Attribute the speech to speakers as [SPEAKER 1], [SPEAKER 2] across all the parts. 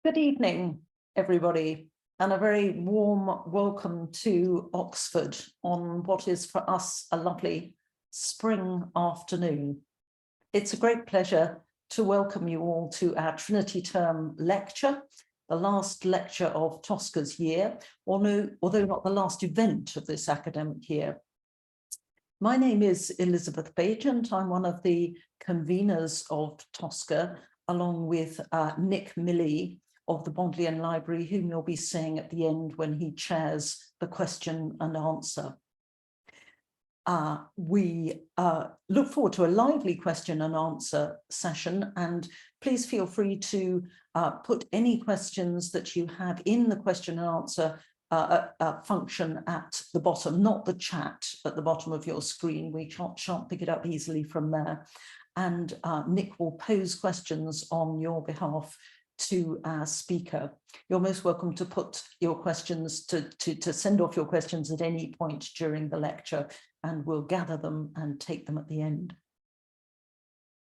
[SPEAKER 1] Good evening, everybody, and a very warm welcome to Oxford on what is for us a lovely spring afternoon. It's a great pleasure to welcome you all to our Trinity Term lecture, the last lecture of Tosca's year, although not the last event of this academic year. My name is Elizabeth Bagent. I'm one of the conveners of Tosca, along with Nick Milley of the Bodleian Library, whom you'll be seeing at the end when he chairs the question and answer. We look forward to a lively question and answer session, and please feel free to put any questions that you have in the question and answer function at the bottom, not the chat at the bottom of your screen. We shan't pick it up easily from there. And Nick will pose questions on your behalf to our speaker. You're most welcome to put your questions, to send off your questions at any point during the lecture, and we'll gather them and take them at the end.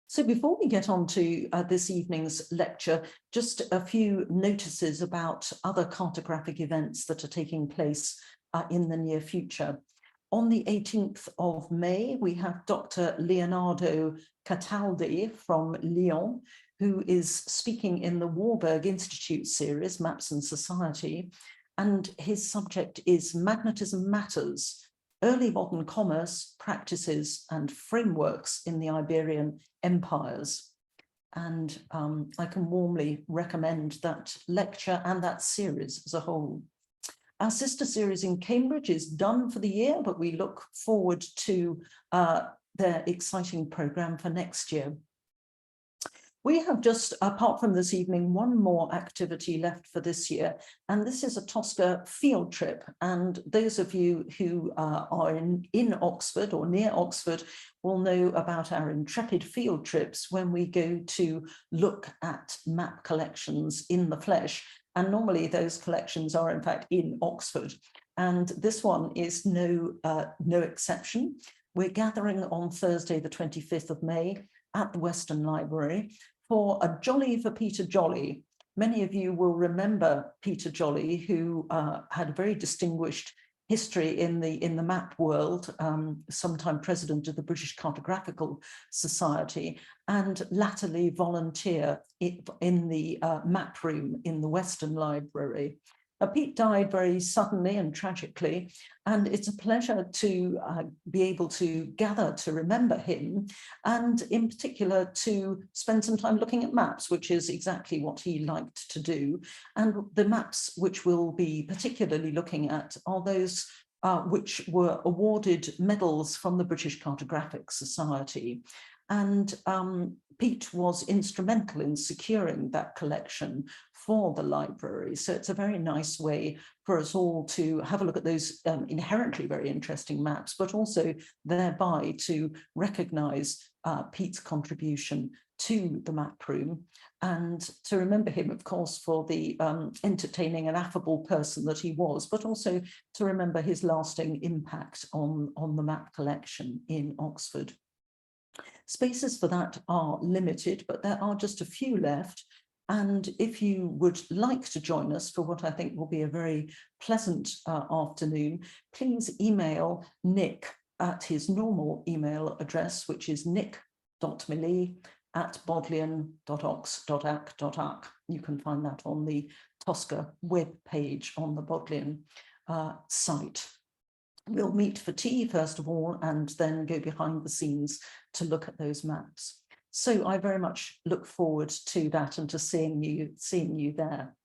[SPEAKER 1] So before we get on to this evening's lecture, just a few notices about other cartographic events that are taking place in the near future. On the 18th of May, we have Dr. Leonardo Cataldi from Lyon, who is speaking in the Warburg Institute series, Maps and Society, and his subject is Magnetism Matters, Early Modern Commerce, Practices and Frameworks in the Iberian Empires. And I can warmly recommend that lecture and that series as a whole. Our sister series in Cambridge is done for the year, but we look forward to their exciting programme for next year. We have just, apart from this evening, one more activity left for this year, and this is a Tosca field trip. And those of you who are in Oxford or near Oxford will know about our intrepid field trips when we go to look at map collections in the flesh. And normally those collections are in fact in Oxford. And this one is no exception. We're gathering on Thursday, the 25th of May at the Western Library for a Jolly for Peter Jolly. Many of you will remember Peter Jolly, who had a very distinguished history in the map world, sometime president of the British Cartographical Society, and latterly volunteer in the map room in the Western Library. Pete died very suddenly and tragically, and it's a pleasure to be able to gather to remember him, and in particular to spend some time looking at maps, which is exactly what he liked to do. And the maps which we'll be particularly looking at are those which were awarded medals from the British Cartographic Society. And Pete was instrumental in securing that collection for the library. So it's a very nice way for us all to have a look at those inherently very interesting maps, but also thereby to recognise Pete's contribution to the map room, and to remember him, of course, for the entertaining and affable person that he was, but also to remember his lasting impact on the map collection in Oxford. Spaces for that are limited, but there are just a few left. And if you would like to join us for what I think will be a very pleasant afternoon, please email Nick at his normal email address, which is nick.milley@bodleian.ox.ac.uk. You can find that on the Tosca web page on the Bodleian site. We'll meet for tea first of all, and then go behind the scenes to look at those maps. So I very much look forward to that and to seeing you there.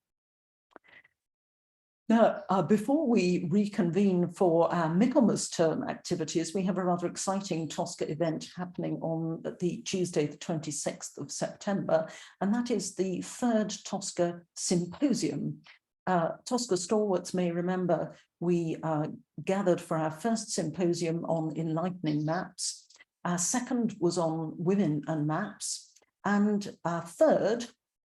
[SPEAKER 1] Now, before we reconvene for our Michaelmas term activities, we have a rather exciting Tosca event happening on the Tuesday, the 26th of September, and that is the third Tosca Symposium. Tosca stalwarts may remember we gathered for our first symposium on enlightening maps. Our second was on women and maps, and our third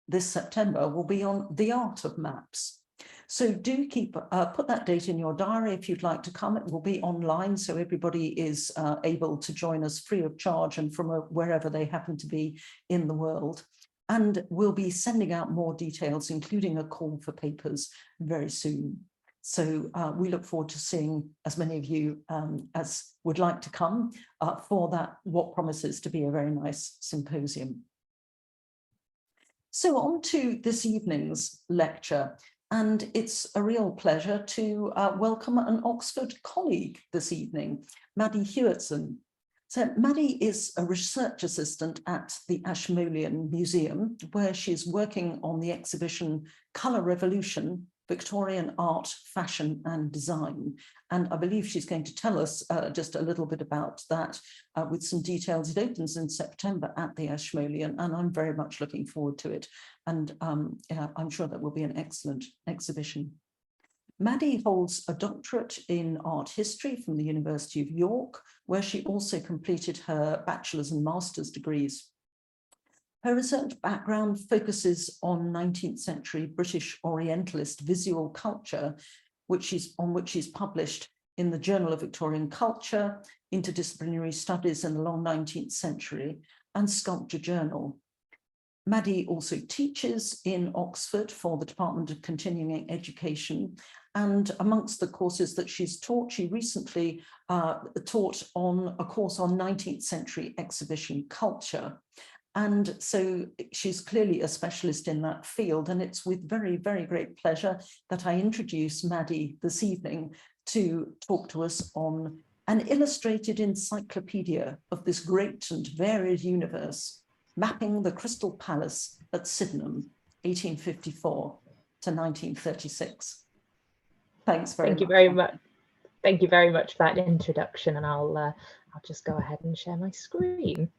[SPEAKER 1] this September will be on the art of maps. So do put that date in your diary if you'd like to come. It will be online, so everybody is able to join us free of charge and from wherever they happen to be in the world. and we'll be sending out more details, including a call for papers very soon. So we look forward to seeing as many of you as would like to come for that, what promises to be a very nice symposium. So on to this evening's lecture, and it's a real pleasure to welcome an Oxford colleague this evening, Madeline Hewitson. So Maddie is a research assistant at the Ashmolean Museum, where she's working on the exhibition Colour Revolution, Victorian Art, Fashion and Design. And I believe she's going to tell us just a little bit about that with some details. It opens in September at the Ashmolean, and I'm very much looking forward to it. And yeah, I'm sure that will be an excellent exhibition. Maddie holds a doctorate in art history from the University of York, where she also completed her bachelor's and master's degrees. Her research background focuses on 19th century British Orientalist visual culture, on which she's published in the Journal of Victorian Culture, Interdisciplinary Studies in the Long 19th Century, and Sculpture Journal. Maddie also teaches in Oxford for the Department of Continuing Education, and amongst the courses that she's taught, she recently taught on a course on 19th century exhibition culture. And so she's clearly a specialist in that field, and it's with very, very great pleasure that I introduce Maddie this evening to talk to us on an illustrated encyclopedia of this great and varied universe, mapping the Crystal Palace at Sydenham, 1854 to 1936. Thanks very much.
[SPEAKER 2] Thank you very much. Thank you very much for that introduction, and I'll just go ahead and share my screen.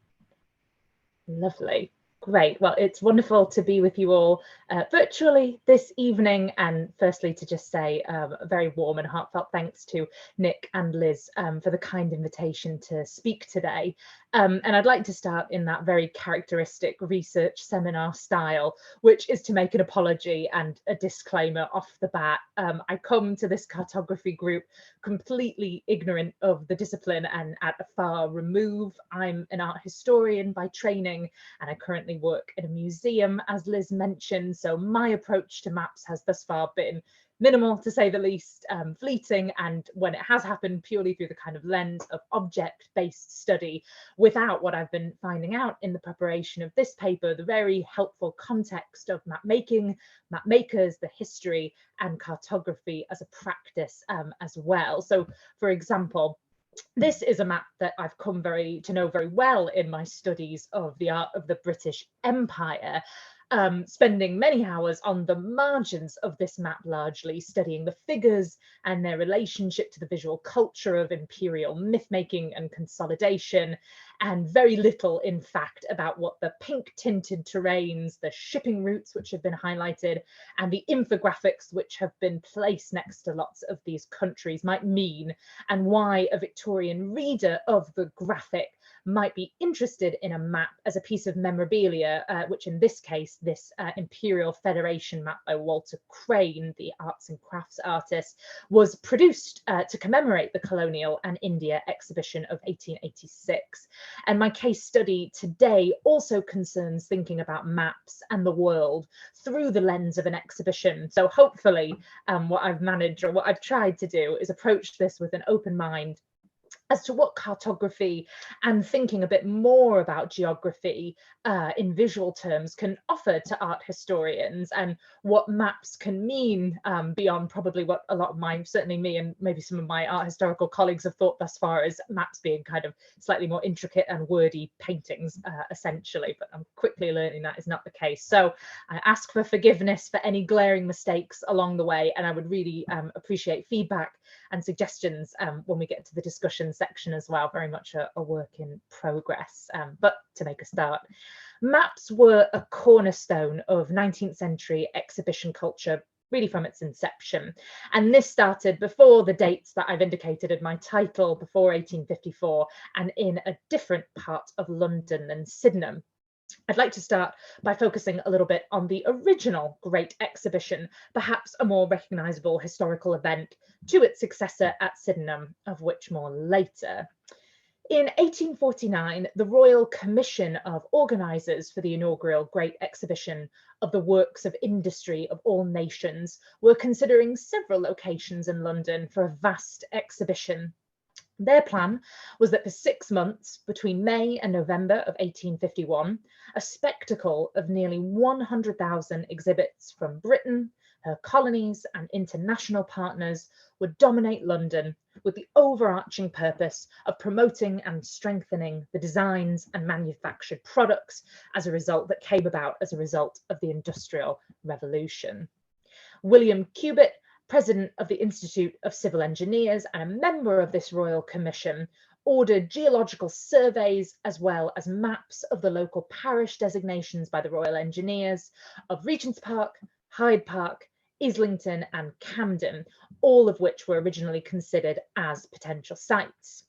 [SPEAKER 2] Lovely. Great. Well, it's wonderful to be with you all virtually this evening. And firstly, to just say a very warm and heartfelt thanks to Nick and Liz for the kind invitation to speak today. And I'd like to start in that very characteristic research seminar style, which is to make an apology and a disclaimer off the bat. I come to this cartography group completely ignorant of the discipline and at a far remove. I'm an art historian by training, and I currently work in a museum, as Liz mentioned. So my approach to maps has thus far been minimal, to say the least, fleeting, and when it has happened, purely through the kind of lens of object-based study, without what I've been finding out in the preparation of this paper, the very helpful context of map making, map makers, the history, and cartography as a practice as well. So, for example, this is a map that I've come to know very well in my studies of the art of the British Empire, spending many hours on the margins of this map, largely studying the figures and their relationship to the visual culture of imperial myth-making and consolidation, and very little, in fact, about what the pink-tinted terrains, the shipping routes which have been highlighted, and the infographics which have been placed next to lots of these countries might mean, and why a Victorian reader of the graphic might be interested in a map as a piece of memorabilia, which in this case, this Imperial Federation map by Walter Crane, the arts and crafts artist, was produced to commemorate the Colonial and India exhibition of 1886. And my case study today also concerns thinking about maps and the world through the lens of an exhibition. So hopefully what I've managed, or what I've tried to do, is approach this with an open mind as to what cartography and thinking a bit more about geography in visual terms can offer to art historians, and what maps can mean beyond probably what a lot of certainly me and maybe some of my art historical colleagues have thought thus far as maps being kind of slightly more intricate and wordy paintings essentially, but I'm quickly learning that is not the case. So I ask for forgiveness for any glaring mistakes along the way, and I would really appreciate feedback and suggestions when we get to the discussion section as well. Very much a work in progress. But to make a start, maps were a cornerstone of 19th century exhibition culture, really from its inception. And this started before the dates that I've indicated in my title, before 1854, and in a different part of London than Sydenham. I'd like to start by focusing a little bit on the original Great Exhibition, perhaps a more recognisable historical event to its successor at Sydenham, of which more later. In 1849, the Royal Commission of Organisers for the inaugural Great Exhibition of the Works of Industry of all nations were considering several locations in London for a vast exhibition. Their plan was that for 6 months, between May and November of 1851, a spectacle of nearly 100,000 exhibits from Britain, her colonies, and international partners would dominate London, with the overarching purpose of promoting and strengthening the designs and manufactured products that came about as a result of the Industrial Revolution. William Cubitt, President of the Institute of Civil Engineers and a member of this Royal Commission, ordered geological surveys as well as maps of the local parish designations by the Royal Engineers of Regent's Park, Hyde Park, Islington and Camden, all of which were originally considered as potential sites.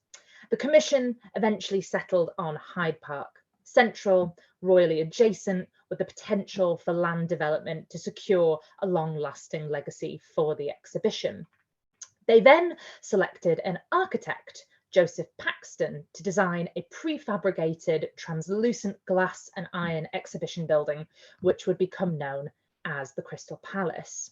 [SPEAKER 2] The Commission eventually settled on Hyde Park, central, royally adjacent, with the potential for land development to secure a long-lasting legacy for the exhibition. They then selected an architect, Joseph Paxton, to design a prefabricated translucent glass and iron exhibition building, which would become known as the Crystal Palace.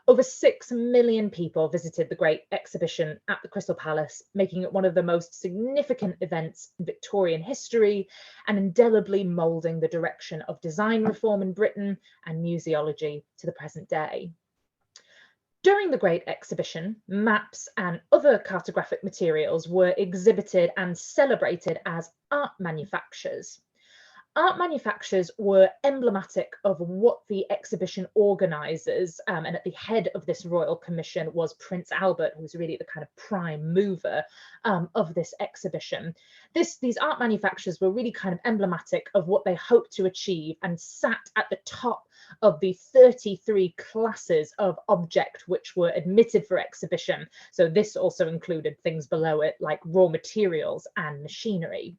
[SPEAKER 2] Over 6 million people visited the Great Exhibition at the Crystal Palace, making it one of the most significant events in Victorian history and indelibly moulding the direction of design reform in Britain and museology to the present day. During the Great Exhibition, maps and other cartographic materials were exhibited and celebrated as art manufactures. Art manufactures were emblematic of what the exhibition organisers, and at the head of this Royal Commission was Prince Albert, who was really the kind of prime mover of this exhibition. These art manufactures were really kind of emblematic of what they hoped to achieve and sat at the top of the 33 classes of object which were admitted for exhibition. So this also included things below it like raw materials and machinery.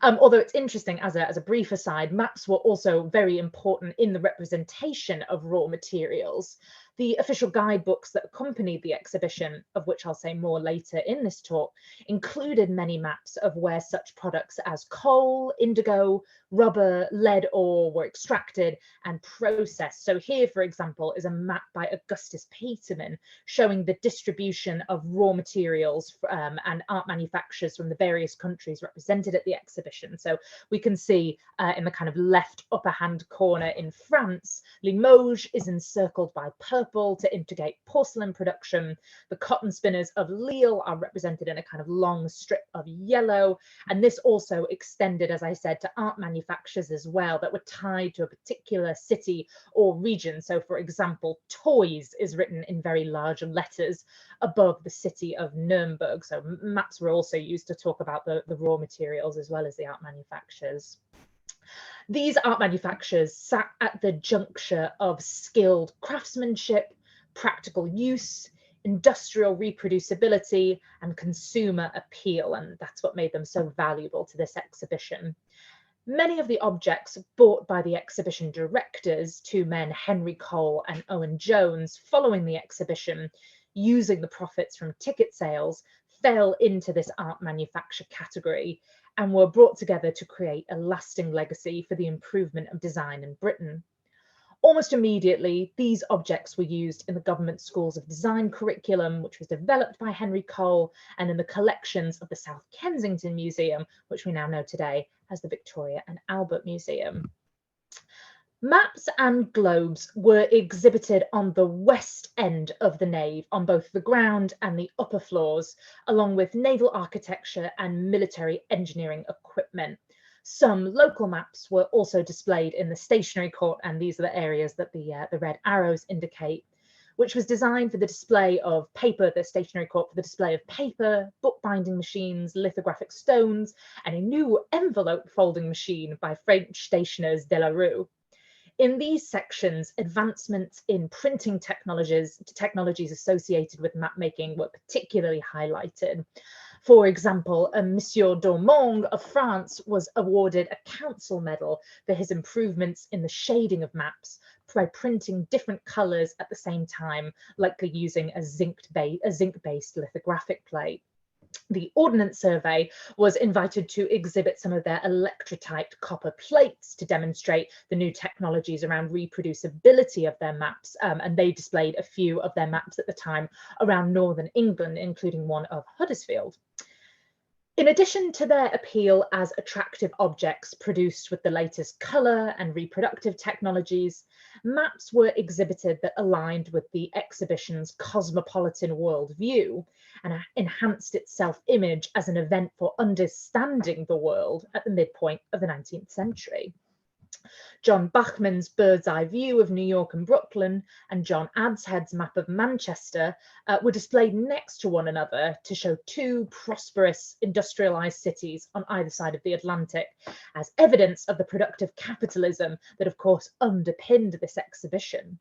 [SPEAKER 2] Although it's interesting, as a brief aside, maps were also very important in the representation of raw materials. The official guidebooks that accompanied the exhibition, of which I'll say more later in this talk, included many maps of where such products as coal, indigo, rubber, lead ore were extracted and processed. So here, for example, is a map by Augustus Peterman showing the distribution of raw materials and art manufacturers from the various countries represented at the exhibition. So we can see in the kind of left upper hand corner in France, Limoges is encircled by purple to indicate porcelain production. The cotton spinners of Lille are represented in a kind of long strip of yellow. And this also extended, as I said, to art manufacturers as well that were tied to a particular city or region. So for example, toys is written in very large letters above the city of Nuremberg. So maps were also used to talk about the raw materials as well as the art manufacturers. These art manufacturers sat at the juncture of skilled craftsmanship, practical use, industrial reproducibility, and consumer appeal, and that's what made them so valuable to this exhibition. Many of the objects bought by the exhibition directors, two men, Henry Cole and Owen Jones, following the exhibition, using the profits from ticket sales, fell into this art manufacture category and were brought together to create a lasting legacy for the improvement of design in Britain. Almost immediately, these objects were used in the government schools of design curriculum, which was developed by Henry Cole, and in the collections of the South Kensington Museum, which we now know today as the Victoria and Albert Museum. Maps and globes were exhibited on the west end of the nave on both the ground and the upper floors, along with naval architecture and military engineering equipment. Some local maps were also displayed in the stationery court, and these are the areas that the red arrows indicate, which was designed for the display of paper, the stationery court for the display of paper, bookbinding machines, lithographic stones, and a new envelope folding machine by French stationers De La Rue. In these sections, advancements in printing technologies associated with map making were particularly highlighted. For example, Monsieur d'Ormonde of France was awarded a council medal for his improvements in the shading of maps by printing different colours at the same time, likely using a zinc-based lithographic plate. The Ordnance Survey was invited to exhibit some of their electrotyped copper plates to demonstrate the new technologies around reproducibility of their maps, and they displayed a few of their maps at the time around northern England, including one of Huddersfield. In addition to their appeal as attractive objects produced with the latest colour and reproductive technologies, maps were exhibited that aligned with the exhibition's cosmopolitan worldview and enhanced its self-image as an event for understanding the world at the midpoint of the 19th century. John Bachman's bird's eye view of New York and Brooklyn and John Adshead's map of Manchester were displayed next to one another to show two prosperous industrialized cities on either side of the Atlantic as evidence of the productive capitalism that of course underpinned this exhibition.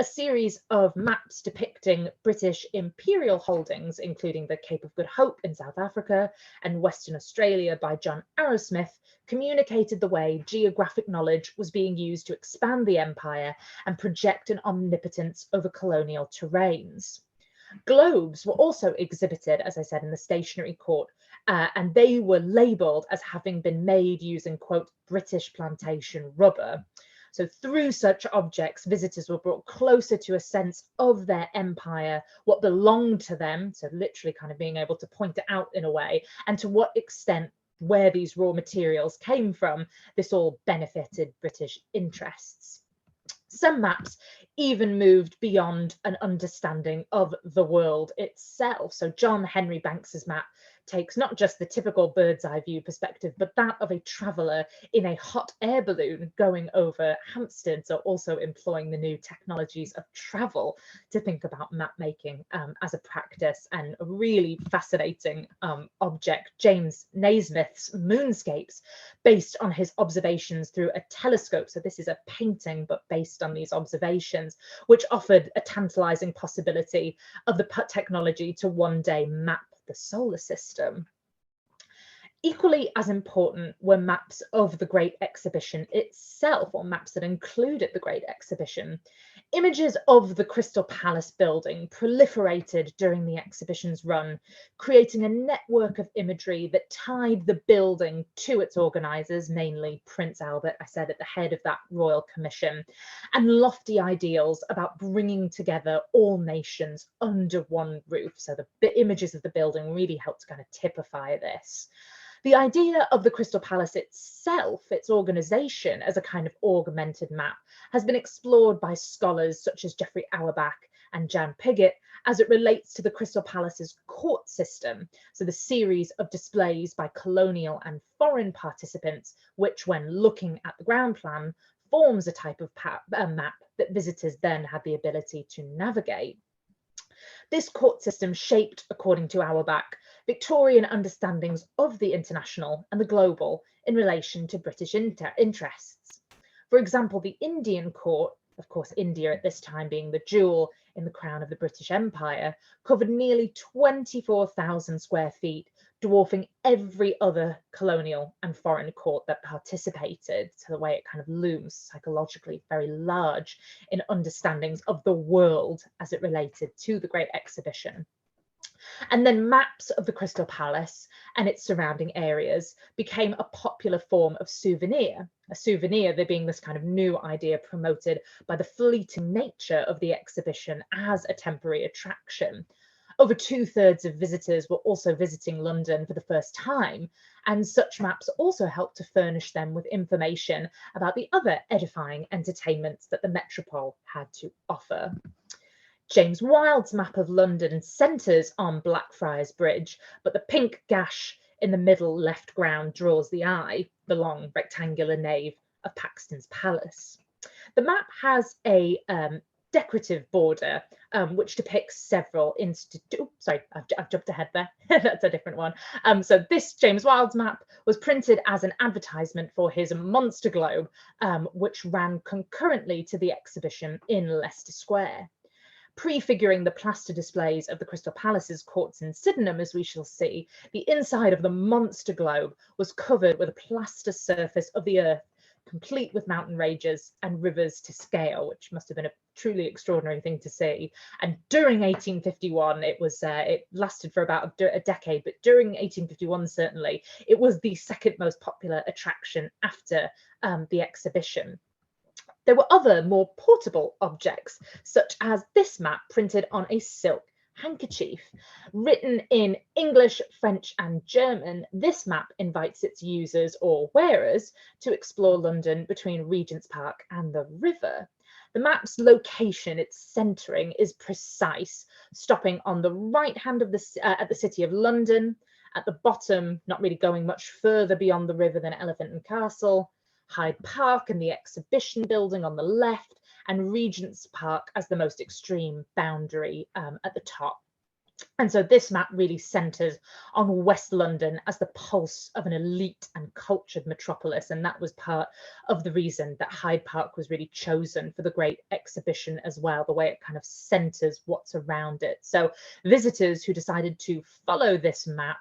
[SPEAKER 2] A series of maps depicting British imperial holdings, including the Cape of Good Hope in South Africa and Western Australia by John Arrowsmith, communicated the way geographic knowledge was being used to expand the empire and project an omnipotence over colonial terrains. Globes were also exhibited, as I said, in the stationery court, and they were labelled as having been made using, quote, British plantation rubber. So through such objects, visitors were brought closer to a sense of their empire, what belonged to them, so literally kind of being able to point it out in a way, and to what extent where these raw materials came from, this all benefited British interests. Some maps even moved beyond an understanding of the world itself. So John Henry Banks's map takes not just the typical bird's eye view perspective, but that of a traveller in a hot air balloon going over Hampstead, so also employing the new technologies of travel to think about map making as a practice. And a really fascinating object, James Naismith's Moonscapes, based on his observations through a telescope. So this is a painting, but based on these observations, which offered a tantalising possibility of the technology to one day map the solar system. Equally as important were maps of the Great Exhibition itself, or maps that included the Great Exhibition. Images of the Crystal Palace building proliferated during the exhibition's run, creating a network of imagery that tied the building to its organisers, mainly Prince Albert, I said, at the head of that royal commission, and lofty ideals about bringing together all nations under one roof. So the images of the building really helped to kind of typify this. The idea of the Crystal Palace itself, its organisation as a kind of augmented map, has been explored by scholars such as Geoffrey Auerbach and Jan Pigott as it relates to the Crystal Palace's court system, so the series of displays by colonial and foreign participants, which when looking at the ground plan, forms a type of map that visitors then had the ability to navigate. This court system shaped, according to Auerbach, Victorian understandings of the international and the global in relation to British interests. For example, the Indian court, of course, India at this time being the jewel in the crown of the British Empire, covered nearly 24,000 square feet, dwarfing every other colonial and foreign court that participated. So the way it kind of looms psychologically very large in understandings of the world as it related to the Great Exhibition. And then maps of the Crystal Palace and its surrounding areas became a popular form of souvenir. A souvenir, there being this kind of new idea promoted by the fleeting nature of the exhibition as a temporary attraction. Over 2/3 of visitors were also visiting London for the first time, and such maps also helped to furnish them with information about the other edifying entertainments that the metropole had to offer. James Wilde's map of London centres on Blackfriars Bridge, but the pink gash in the middle left ground draws the eye, the long rectangular nave of Paxton's Palace. The map has a decorative border, which depicts several sorry, I've jumped ahead there. That's a different one. So this James Wilde's map was printed as an advertisement for his monster globe, which ran concurrently to the exhibition in Leicester Square. Prefiguring the plaster displays of the Crystal Palace's courts in Sydenham, as we shall see, the inside of the monster globe was covered with a plaster surface of the earth complete with mountain ranges and rivers to scale, which must have been a truly extraordinary thing to see. And during 1851, it was it lasted for about a decade, but during 1851, certainly, it was the second most popular attraction after the exhibition. There were other more portable objects, such as this map printed on a silk handkerchief. Written in English, French and German, this map invites its users or wearers to explore London between Regent's Park and the river. The map's location, its centering, is precise, stopping on the right hand of at the City of London, at the bottom, not really going much further beyond the river than Elephant and Castle, Hyde Park and the Exhibition Building on the left, and Regent's Park as the most extreme boundary at the top. And so this map really centres on West London as the pulse of an elite and cultured metropolis. And that was part of the reason that Hyde Park was really chosen for the Great Exhibition as well, the way it kind of centres what's around it. So visitors who decided to follow this map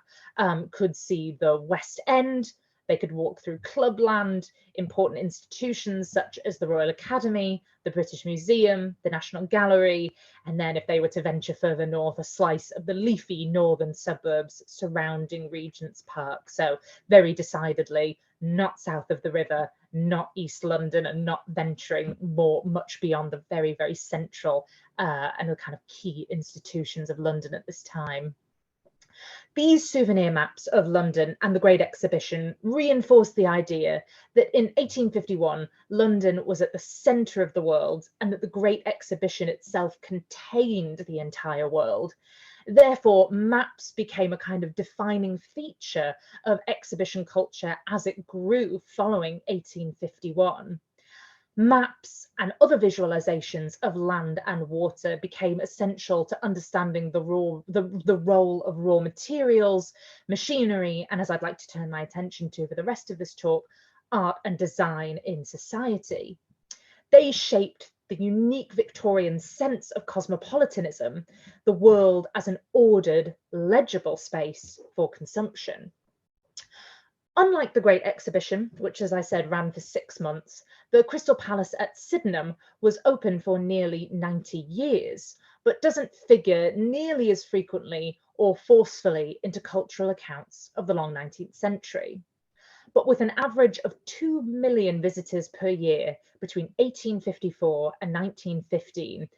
[SPEAKER 2] could see the West End. They could walk through Clubland, important institutions such as the Royal Academy, the British Museum, the National Gallery, and then if they were to venture further north, a slice of the leafy northern suburbs surrounding Regent's Park. So very decidedly not south of the river, not East London, and not venturing much beyond the very, very central and the kind of key institutions of London at this time. These souvenir maps of London and the Great Exhibition reinforce the idea that in 1851, London was at the centre of the world and that the Great Exhibition itself contained the entire world. Therefore, maps became a kind of defining feature of exhibition culture as it grew following 1851. Maps and other visualizations of land and water became essential to understanding the role of raw materials, machinery, and as I'd like to turn my attention to for the rest of this talk, art and design in society. They shaped the unique Victorian sense of cosmopolitanism, the world as an ordered, legible space for consumption. Unlike the Great Exhibition, which, as I said, ran for 6 months, the Crystal Palace at Sydenham was open for nearly 90 years, but doesn't figure nearly as frequently or forcefully into cultural accounts of the long 19th century. But with an average of 2 million visitors per year between 1854 and 1915,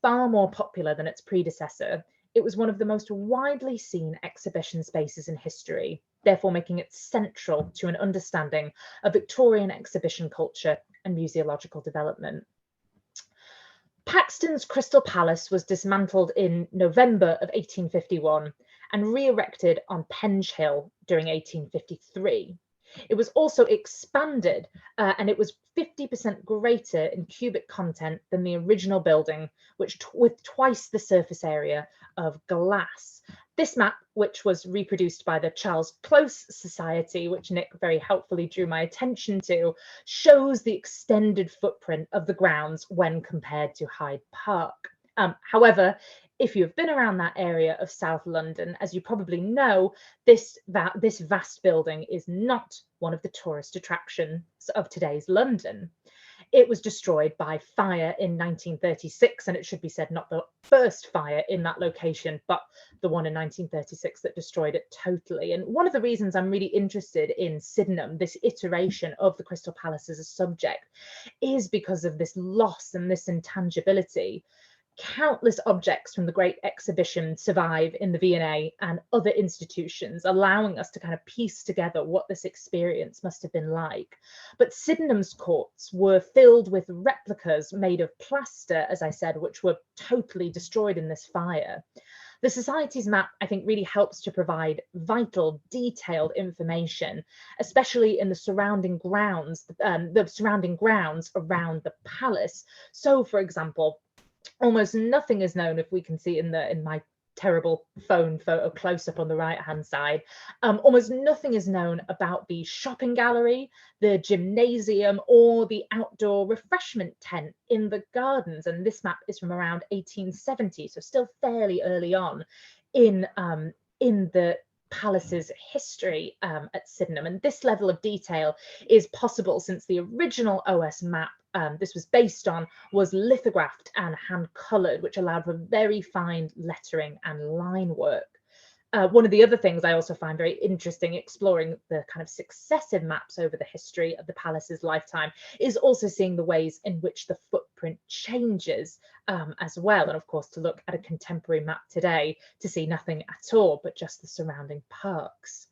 [SPEAKER 2] far more popular than its predecessor, it was one of the most widely seen exhibition spaces in history, therefore making it central to an understanding of Victorian exhibition culture and museological development. Paxton's Crystal Palace was dismantled in November of 1851 and re-erected on Penge Hill during 1853. It was also expanded and it was 50% greater in cubic content than the original building, with twice the surface area of glass. This map, which was reproduced by the Charles Close Society, which Nick very helpfully drew my attention to, shows the extended footprint of the grounds when compared to Hyde Park. However, if you've been around that area of South London, as you probably know, this vast building is not one of the tourist attractions of today's London. It was destroyed by fire in 1936, and it should be said not the first fire in that location, but the one in 1936 that destroyed it totally. And one of the reasons I'm really interested in Sydenham, this iteration of the Crystal Palace as a subject, is because of this loss and this intangibility. Countless objects from the Great Exhibition survive in the V&A and other institutions, allowing us to kind of piece together what this experience must have been like. But Sydenham's courts were filled with replicas made of plaster, as I said, which were totally destroyed in this fire. The Society's map, I think, really helps to provide vital, detailed information, especially in the surrounding grounds around the palace. So, for example, almost nothing is known, if we can see in my terrible phone photo close-up on the right-hand side, almost nothing is known about the shopping gallery, the gymnasium, or the outdoor refreshment tent in the gardens. And this map is from around 1870, so still fairly early on in the palace's history at Sydenham. And this level of detail is possible since the original OS map this was based on was lithographed and hand-coloured, which allowed for very fine lettering and line work. One of the other things I also find very interesting exploring the kind of successive maps over the history of the palace's lifetime is also seeing the ways in which the footprint changes as well. And of course, to look at a contemporary map today to see nothing at all, but just the surrounding parks.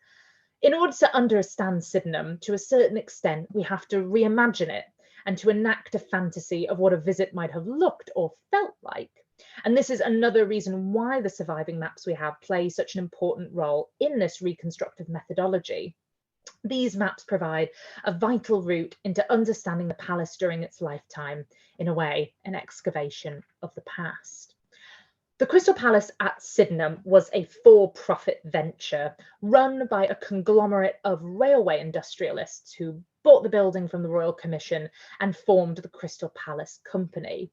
[SPEAKER 2] In order to understand Sydenham, to a certain extent, we have to reimagine it and to enact a fantasy of what a visit might have looked or felt like. And this is another reason why the surviving maps we have play such an important role in this reconstructive methodology. These maps provide a vital route into understanding the palace during its lifetime, in a way, an excavation of the past. The Crystal Palace at Sydenham was a for-profit venture run by a conglomerate of railway industrialists who bought the building from the Royal Commission and formed the Crystal Palace Company.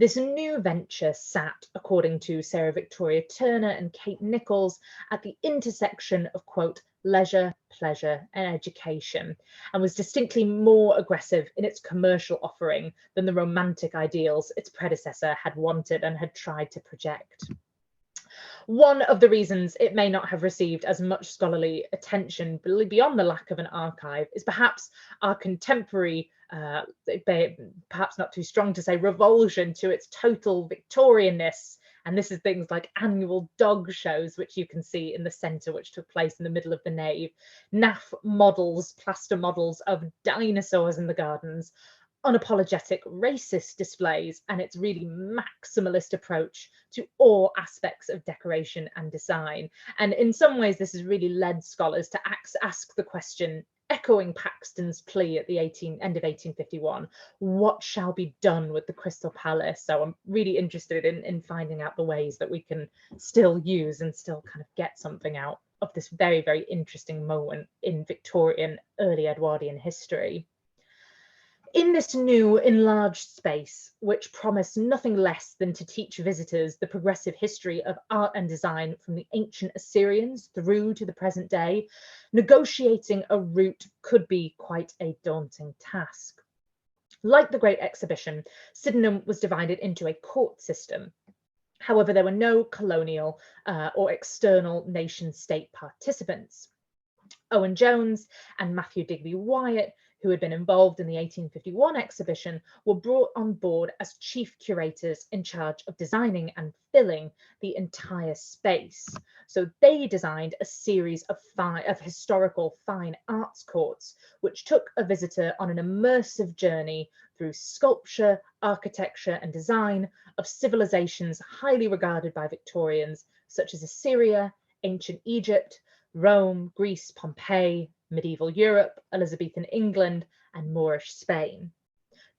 [SPEAKER 2] This new venture sat, according to Sarah Victoria Turner and Kate Nichols, at the intersection of, quote, leisure, pleasure and education, and was distinctly more aggressive in its commercial offering than the romantic ideals its predecessor had wanted and had tried to project. One of the reasons it may not have received as much scholarly attention beyond the lack of an archive is perhaps our contemporary, perhaps not too strong to say, revulsion to its total Victorianness. And this is things like annual dog shows, which you can see in the centre, which took place in the middle of the nave, naff models, plaster models of dinosaurs in the gardens, unapologetic racist displays, and its really maximalist approach to all aspects of decoration and design. And in some ways, this has really led scholars to ask the question, echoing Paxton's plea at the end of 1851, what shall be done with the Crystal Palace? So I'm really interested in finding out the ways that we can still use and still kind of get something out of this very, very interesting moment in Victorian, early Edwardian history. In this new enlarged space, which promised nothing less than to teach visitors the progressive history of art and design from the ancient Assyrians through to the present day, negotiating a route could be quite a daunting task. Like the Great Exhibition, Sydenham was divided into a court system. However, there were no colonial or external nation-state participants. Owen Jones and Matthew Digby Wyatt, who had been involved in the 1851 exhibition, were brought on board as chief curators in charge of designing and filling the entire space. So they designed a series of historical fine arts courts, which took a visitor on an immersive journey through sculpture, architecture and design of civilizations highly regarded by Victorians, such as Assyria, ancient Egypt, Rome, Greece, Pompeii, medieval Europe, Elizabethan England, and Moorish Spain.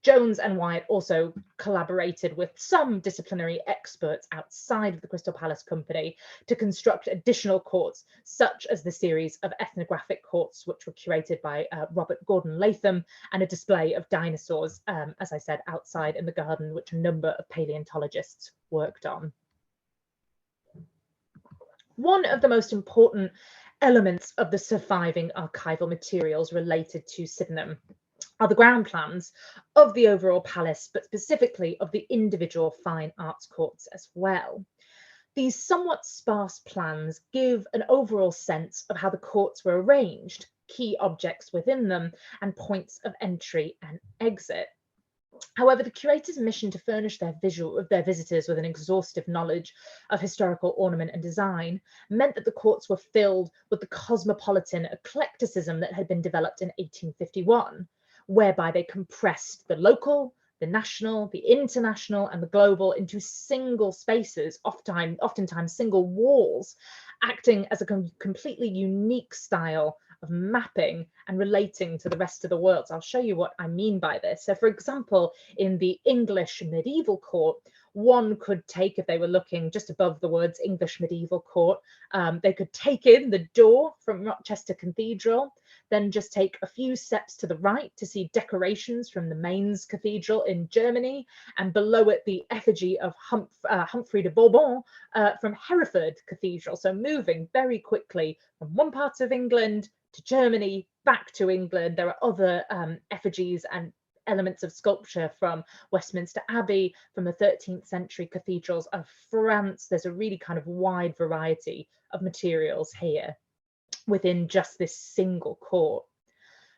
[SPEAKER 2] Jones and Wyatt also collaborated with some disciplinary experts outside of the Crystal Palace Company to construct additional courts, such as the series of ethnographic courts, which were curated by Robert Gordon Latham, and a display of dinosaurs, as I said, outside in the garden, which a number of paleontologists worked on. One of the most important elements of the surviving archival materials related to Sydenham are the ground plans of the overall palace, but specifically of the individual fine arts courts as well. These somewhat sparse plans give an overall sense of how the courts were arranged, key objects within them, and points of entry and exit. However, the curator's mission to furnish their visitors with an exhaustive knowledge of historical ornament and design meant that the courts were filled with the cosmopolitan eclecticism that had been developed in 1851, whereby they compressed the local, the national, the international, and the global into single spaces, oftentimes single walls, acting as a completely unique style of mapping and relating to the rest of the world. So I'll show you what I mean by this. So for example, in the English medieval court, One could take, if they were looking just above the words English medieval court, they could take in the door from Rochester Cathedral, then just take a few steps to the right to see decorations from the Mainz Cathedral in Germany, and below it the effigy of Humphrey de Bourbon from Hereford Cathedral. So moving very quickly from one part of England to Germany, back to England. There are other effigies and elements of sculpture from Westminster Abbey, from the 13th century cathedrals of France. There's a really kind of wide variety of materials here within just this single court.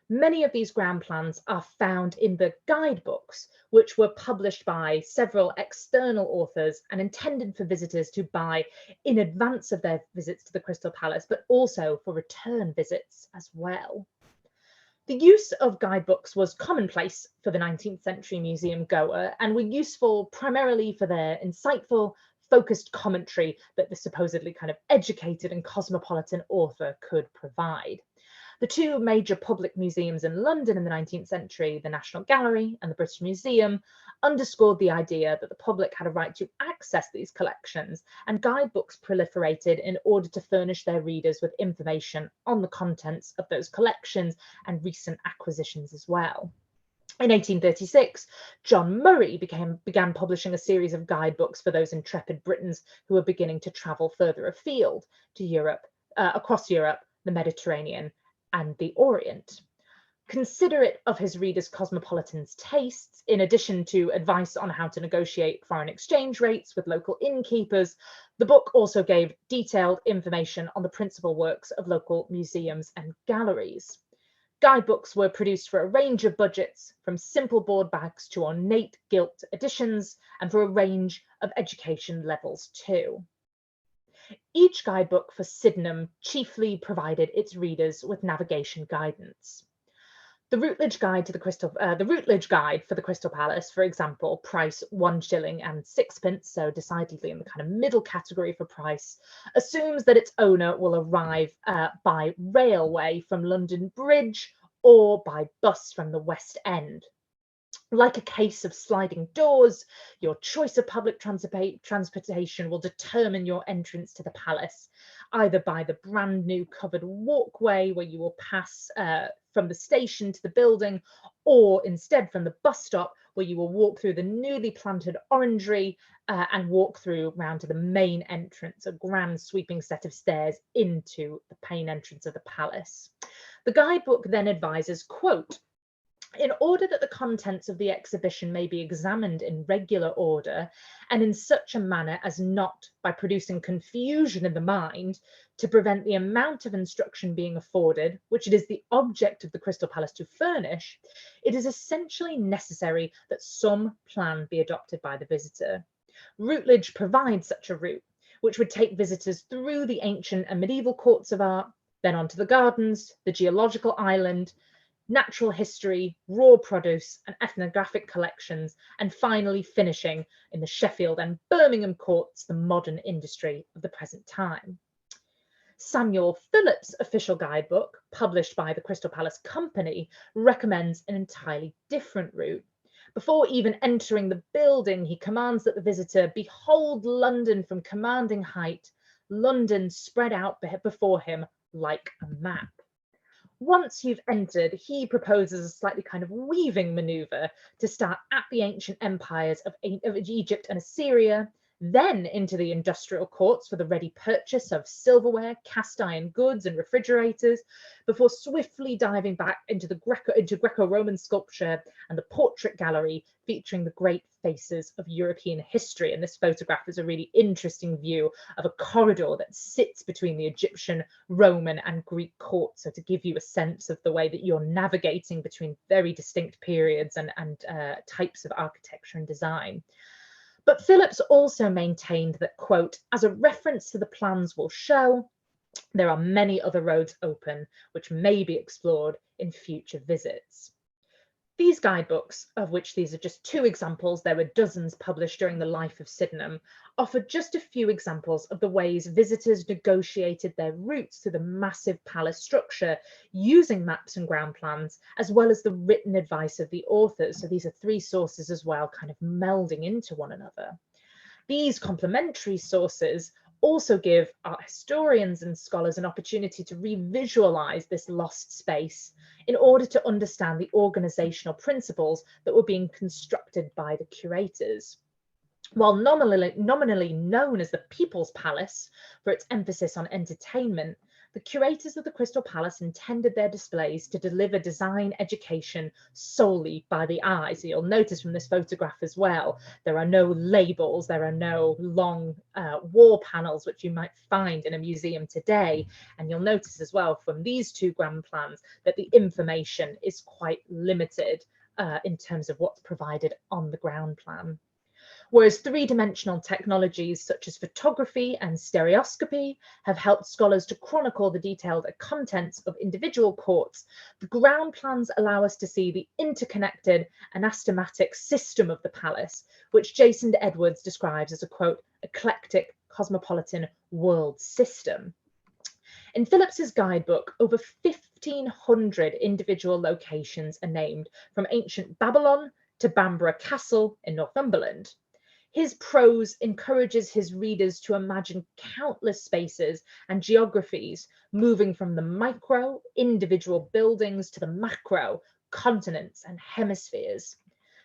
[SPEAKER 2] Many of these ground plans are found in the guidebooks, which were published by several external authors and intended for visitors to buy in advance of their visits to the Crystal Palace, but also for return visits as well. The use of guidebooks was commonplace for the 19th century museum goer and were useful primarily for their insightful, focused commentary that the supposedly kind of educated and cosmopolitan author could provide. The two major public museums in London in the 19th century, the National Gallery and the British Museum, underscored the idea that the public had a right to access these collections, and guidebooks proliferated in order to furnish their readers with information on the contents of those collections and recent acquisitions as well. In 1836, John Murray began publishing a series of guidebooks for those intrepid Britons who were beginning to travel further afield to Europe, across Europe, the Mediterranean, and the Orient. Considerate of his readers' cosmopolitan's tastes, in addition to advice on how to negotiate foreign exchange rates with local innkeepers, the book also gave detailed information on the principal works of local museums and galleries. Guidebooks were produced for a range of budgets, from simple board backs to ornate gilt editions, and for a range of education levels too. Each guidebook for Sydenham chiefly provided its readers with navigation guidance. The Routledge Guide for the Crystal Palace, for example, price 1 shilling and 6 so decidedly in the kind of middle category for price, assumes that its owner will arrive by railway from London Bridge or by bus from the West End. Like a case of sliding doors, your choice of public transportation will determine your entrance to the palace, either by the brand new covered walkway where you will pass from the station to the building, or instead from the bus stop where you will walk through the newly planted orangery and walk through round to the main entrance, a grand sweeping set of stairs into the main entrance of the palace. The guidebook then advises, quote, "In order that the contents of the exhibition may be examined in regular order and in such a manner as not, by producing confusion in the mind, to prevent the amount of instruction being afforded, which it is the object of the Crystal Palace to furnish, it is essentially necessary that some plan be adopted by the visitor. Routledge provides such a route, which would take visitors through the ancient and medieval courts of art, then onto the gardens, the geological island, natural history, raw produce and ethnographic collections, and finally finishing in the Sheffield and Birmingham courts, the modern industry of the present time." Samuel Phillips' official guidebook, published by the Crystal Palace Company, recommends an entirely different route. Before even entering the building, he commands that the visitor behold London from commanding height, London spread out before him like a map. Once you've entered, he proposes a slightly kind of weaving maneuver to start at the ancient empires of Egypt and Assyria, then into the industrial courts for the ready purchase of silverware, cast iron goods and refrigerators, before swiftly diving back into Greco-Roman sculpture and the portrait gallery featuring the great faces of European history. And this photograph is a really interesting view of a corridor that sits between the Egyptian, Roman and Greek courts. So to give you a sense of the way that you're navigating between very distinct periods and types of architecture and design. But Phillips also maintained that, quote, "As a reference to the plans will show, there are many other roads open which may be explored in future visits." These guidebooks, of which these are just two examples, there were dozens published during the life of Sydenham, offer just a few examples of the ways visitors negotiated their routes through the massive palace structure using maps and ground plans, as well as the written advice of the authors. So these are three sources as well, kind of melding into one another. These complementary sources also give art historians and scholars an opportunity to revisualize this lost space in order to understand the organizational principles that were being constructed by the curators. While nominally known as the People's Palace for its emphasis on entertainment, the curators of the Crystal Palace intended their displays to deliver design education solely by the eye. So you'll notice from this photograph as well, there are no labels, there are no long wall panels, which you might find in a museum today. And you'll notice as well from these two grand plans that the information is quite limited in terms of what's provided on the ground plan. Whereas three-dimensional technologies such as photography and stereoscopy have helped scholars to chronicle the detailed contents of individual courts, the ground plans allow us to see the interconnected anastomatic system of the palace, which Jason Edwards describes as a, quote, eclectic cosmopolitan world system. In Phillips's guidebook, over 1,500 individual locations are named, from ancient Babylon to Bamborough Castle in Northumberland. His prose encourages his readers to imagine countless spaces and geographies, moving from the micro, individual buildings, to the macro, continents and hemispheres.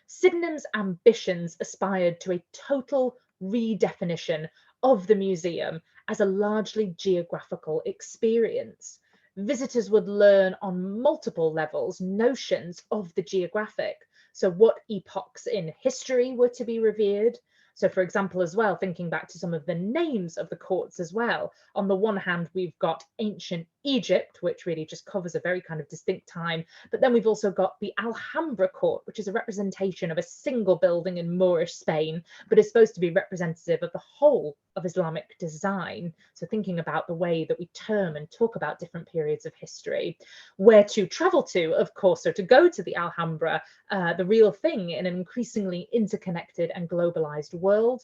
[SPEAKER 2] Sydenham's ambitions aspired to a total redefinition of the museum as a largely geographical experience. Visitors would learn on multiple levels notions of the geographic. So what epochs in history were to be revered? So for example, as well, thinking back to some of the names of the courts as well, on the one hand, we've got ancient Egypt, which really just covers a very kind of distinct time. But then we've also got the Alhambra court, which is a representation of a single building in Moorish Spain, but is supposed to be representative of the whole of Islamic design. So thinking about the way that we term and talk about different periods of history. Where to travel to, of course, so to go to the Alhambra, the real thing in an increasingly interconnected and globalized world.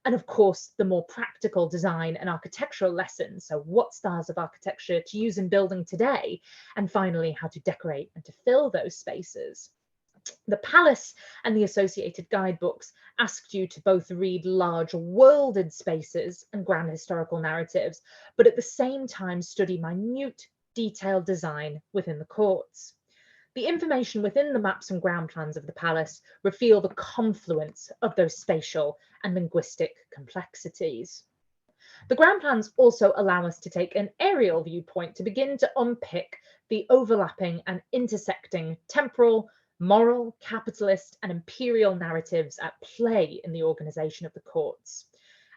[SPEAKER 2] And of course, the more practical design and architectural lessons. So what styles of architecture to use in building today? And finally, how to decorate and to fill those spaces. The palace and the associated guidebooks asked you to both read large worlded spaces and grand historical narratives, but at the same time study minute, detailed design within the courts. The information within the maps and ground plans of the palace reveal the confluence of those spatial and linguistic complexities. The ground plans also allow us to take an aerial viewpoint to begin to unpick the overlapping and intersecting temporal, moral, capitalist, and imperial narratives at play in the organization of the courts.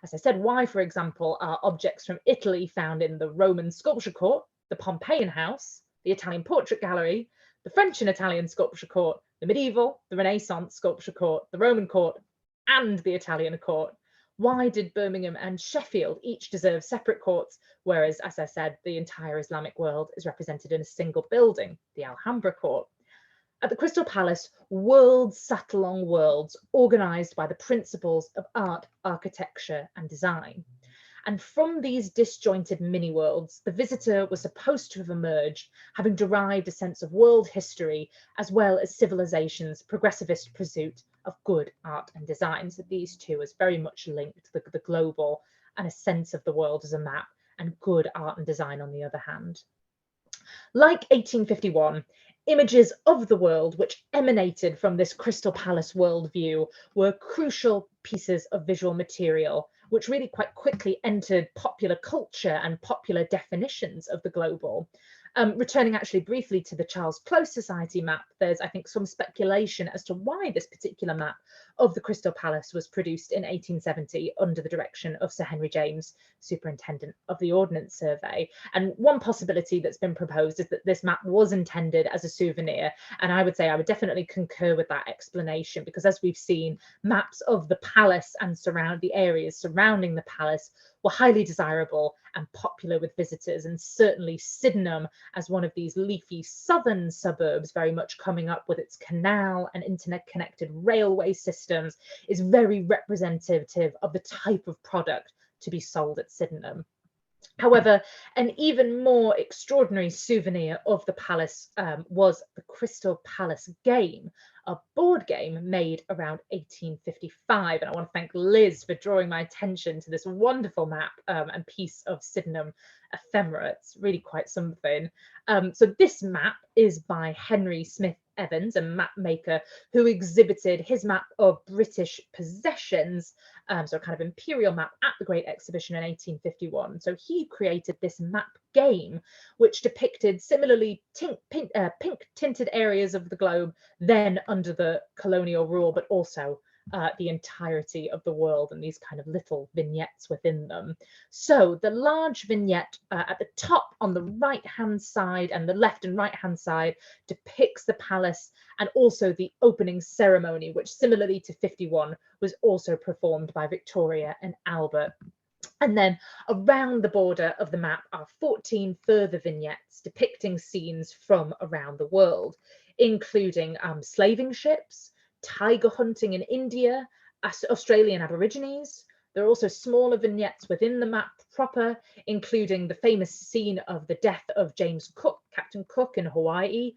[SPEAKER 2] As I said, why, for example, are objects from Italy found in the Roman sculpture court, the Pompeian house, the Italian portrait gallery, the French and Italian sculpture court, the medieval, the Renaissance sculpture court, the Roman court, and the Italian court? Why did Birmingham and Sheffield each deserve separate courts, whereas, as I said, the entire Islamic world is represented in a single building, the Alhambra court? At the Crystal Palace, worlds sat along worlds, organised by the principles of art, architecture, and design. And from these disjointed mini-worlds, the visitor was supposed to have emerged, having derived a sense of world history, as well as civilization's progressivist pursuit of good art and design. So these two is very much linked, the global and a sense of the world as a map, and good art and design on the other hand. Like 1851, images of the world which emanated from this Crystal Palace worldview were crucial pieces of visual material, which really quite quickly entered popular culture and popular definitions of the global. Returning actually briefly to the Charles Close Society map, there's, I think, some speculation as to why this particular map of the Crystal Palace was produced in 1870 under the direction of Sir Henry James, Superintendent of the Ordnance Survey. And one possibility that's been proposed is that this map was intended as a souvenir. And I would say I would definitely concur with that explanation, because as we've seen, maps of the palace and the areas surrounding the palace were highly desirable and popular with visitors, and certainly Sydenham, as one of these leafy southern suburbs, very much coming up with its canal and internet-connected railway systems, is very representative of the type of product to be sold at Sydenham. However, an even more extraordinary souvenir of the palace was the Crystal Palace game, a board game made around 1855. And I want to thank Liz for drawing my attention to this wonderful map and piece of Sydenham ephemera. It's really quite something. So this map is by Henry Smith Evans, a map maker who exhibited his map of British possessions, so a kind of imperial map at the Great Exhibition in 1851. So he created this map game, which depicted similarly pink tinted areas of the globe then under the colonial rule, but also the entirety of the world and these kind of little vignettes within them. So the large vignette at the top on the right hand side and the left and right hand side depicts the palace and also the opening ceremony, which similarly to 51 was also performed by Victoria and Albert. And then around the border of the map are 14 further vignettes depicting scenes from around the world, including slaving ships, tiger hunting in India, Australian Aborigines. There are also smaller vignettes within the map proper, including the famous scene of the death of James Cook, Captain Cook in Hawaii,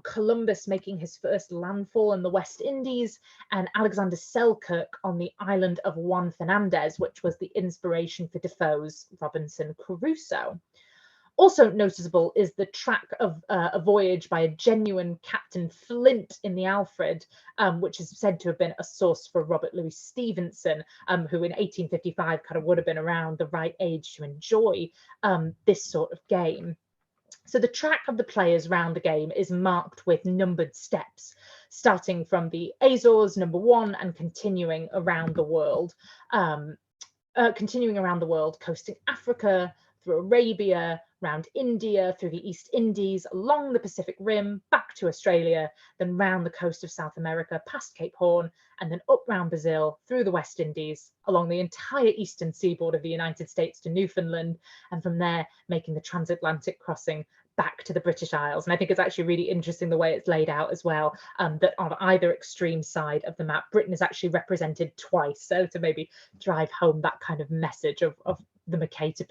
[SPEAKER 2] Columbus making his first landfall in the West Indies, and Alexander Selkirk on the island of Juan Fernandez, which was the inspiration for Defoe's Robinson Crusoe. Also noticeable is the track of a voyage by a genuine Captain Flint in the Alfred, which is said to have been a source for Robert Louis Stevenson, who in 1855 kind of would have been around the right age to enjoy this sort of game. So the track of the players round the game is marked with numbered steps, starting from the Azores, #1, and continuing around the world, coasting Africa, through Arabia, round India, through the East Indies, along the Pacific Rim, back to Australia, then round the coast of South America, past Cape Horn, and then up round Brazil, through the West Indies, along the entire eastern seaboard of the United States to Newfoundland, and from there making the transatlantic crossing back to the British Isles. And I think it's actually really interesting the way it's laid out as well, that on either extreme side of the map, Britain is actually represented twice. So to maybe drive home that kind of message of the Mercator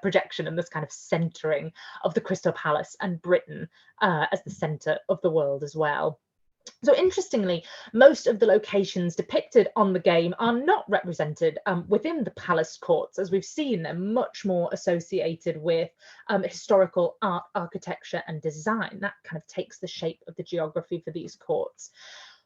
[SPEAKER 2] projection and this kind of centering of the Crystal Palace and Britain as the centre of the world as well. So interestingly, most of the locations depicted on the game are not represented within the palace courts. As we've seen, they're much more associated with historical art, architecture and design. That kind of takes the shape of the geography for these courts.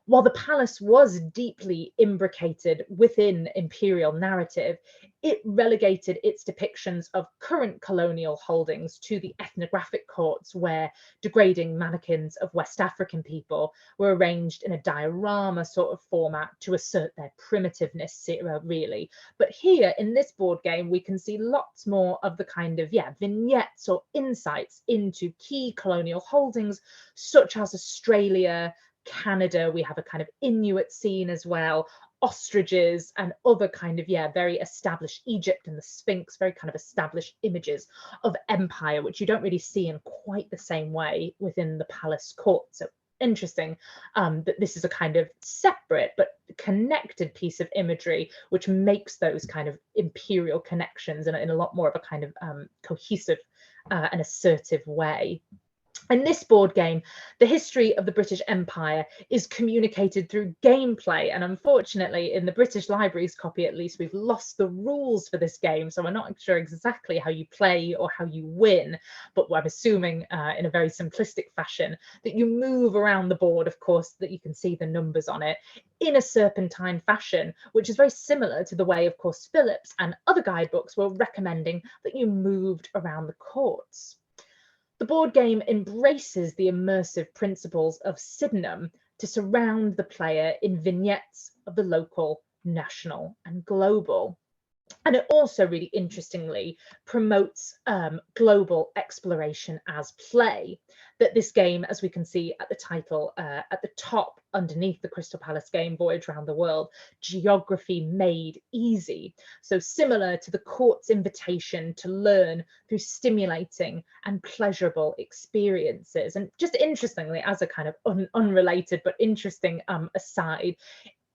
[SPEAKER 2] While the palace was deeply imbricated within imperial narrative, it relegated its depictions of current colonial holdings to the ethnographic courts, where degrading mannequins of West African people were arranged in a diorama sort of format to assert their primitiveness, really. But here in this board game, we can see lots more of the kind of, vignettes or insights into key colonial holdings, such as Australia, Canada. We have a kind of Inuit scene as well, ostriches and other kind of, very established Egypt and the Sphinx, very kind of established images of empire, which you don't really see in quite the same way within the palace court. So interesting that this is a kind of separate but connected piece of imagery, which makes those kind of imperial connections in a lot more of a kind of cohesive and assertive way. In this board game, the history of the British Empire is communicated through gameplay, and unfortunately in the British Library's copy at least, we've lost the rules for this game, so we're not sure exactly how you play or how you win, but I'm assuming in a very simplistic fashion that you move around the board, of course, that you can see the numbers on it, in a serpentine fashion, which is very similar to the way, of course, Phillips and other guidebooks were recommending that you moved around the courts. The board game embraces the immersive principles of Sydenham to surround the player in vignettes of the local, national, and global. And it also really interestingly promotes global exploration as play. That this game, as we can see at the title, at the top underneath the Crystal Palace game, Voyage Around the World, geography made easy. So similar to the court's invitation to learn through stimulating and pleasurable experiences. And just interestingly, as a kind of unrelated but interesting aside,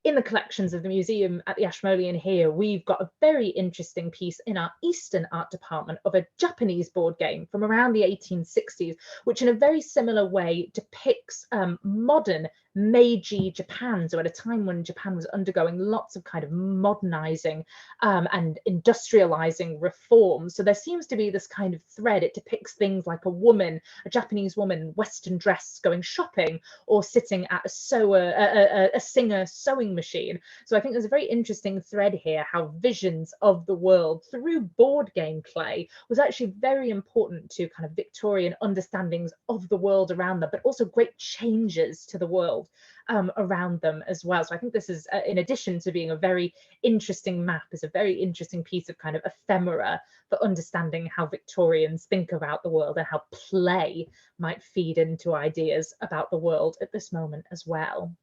[SPEAKER 2] in the collections of the museum at the Ashmolean here, we've got a very interesting piece in our Eastern art department of a Japanese board game from around the 1860s, which in a very similar way depicts modern Meiji Japan, so at a time when Japan was undergoing lots of kind of modernizing and industrializing reforms. So there seems to be this kind of thread. It depicts things like a Japanese woman, Western dress, going shopping, or sitting at a singer sewing machine. So I think there's a very interesting thread here, how visions of the world through board game play was actually very important to kind of Victorian understandings of the world around them, but also great changes to the world around them as well. So I think this is, in addition to being a very interesting map, is a very interesting piece of kind of ephemera for understanding how Victorians think about the world and how play might feed into ideas about the world at this moment as well.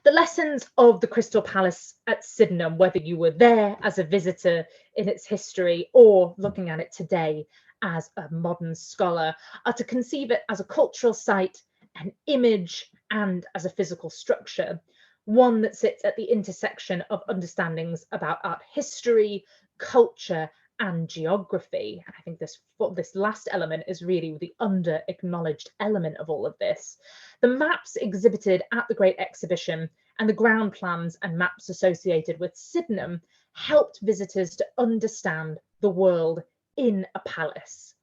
[SPEAKER 2] The lessons of the Crystal Palace at Sydenham, whether you were there as a visitor in its history or looking at it today as a modern scholar, are to conceive it as a cultural site, an image, and as a physical structure, one that sits at the intersection of understandings about art history, culture, and geography. And I think this last element is really the under-acknowledged element of all of this. The maps exhibited at the Great Exhibition and the ground plans and maps associated with Sydenham helped visitors to understand the world in a palace.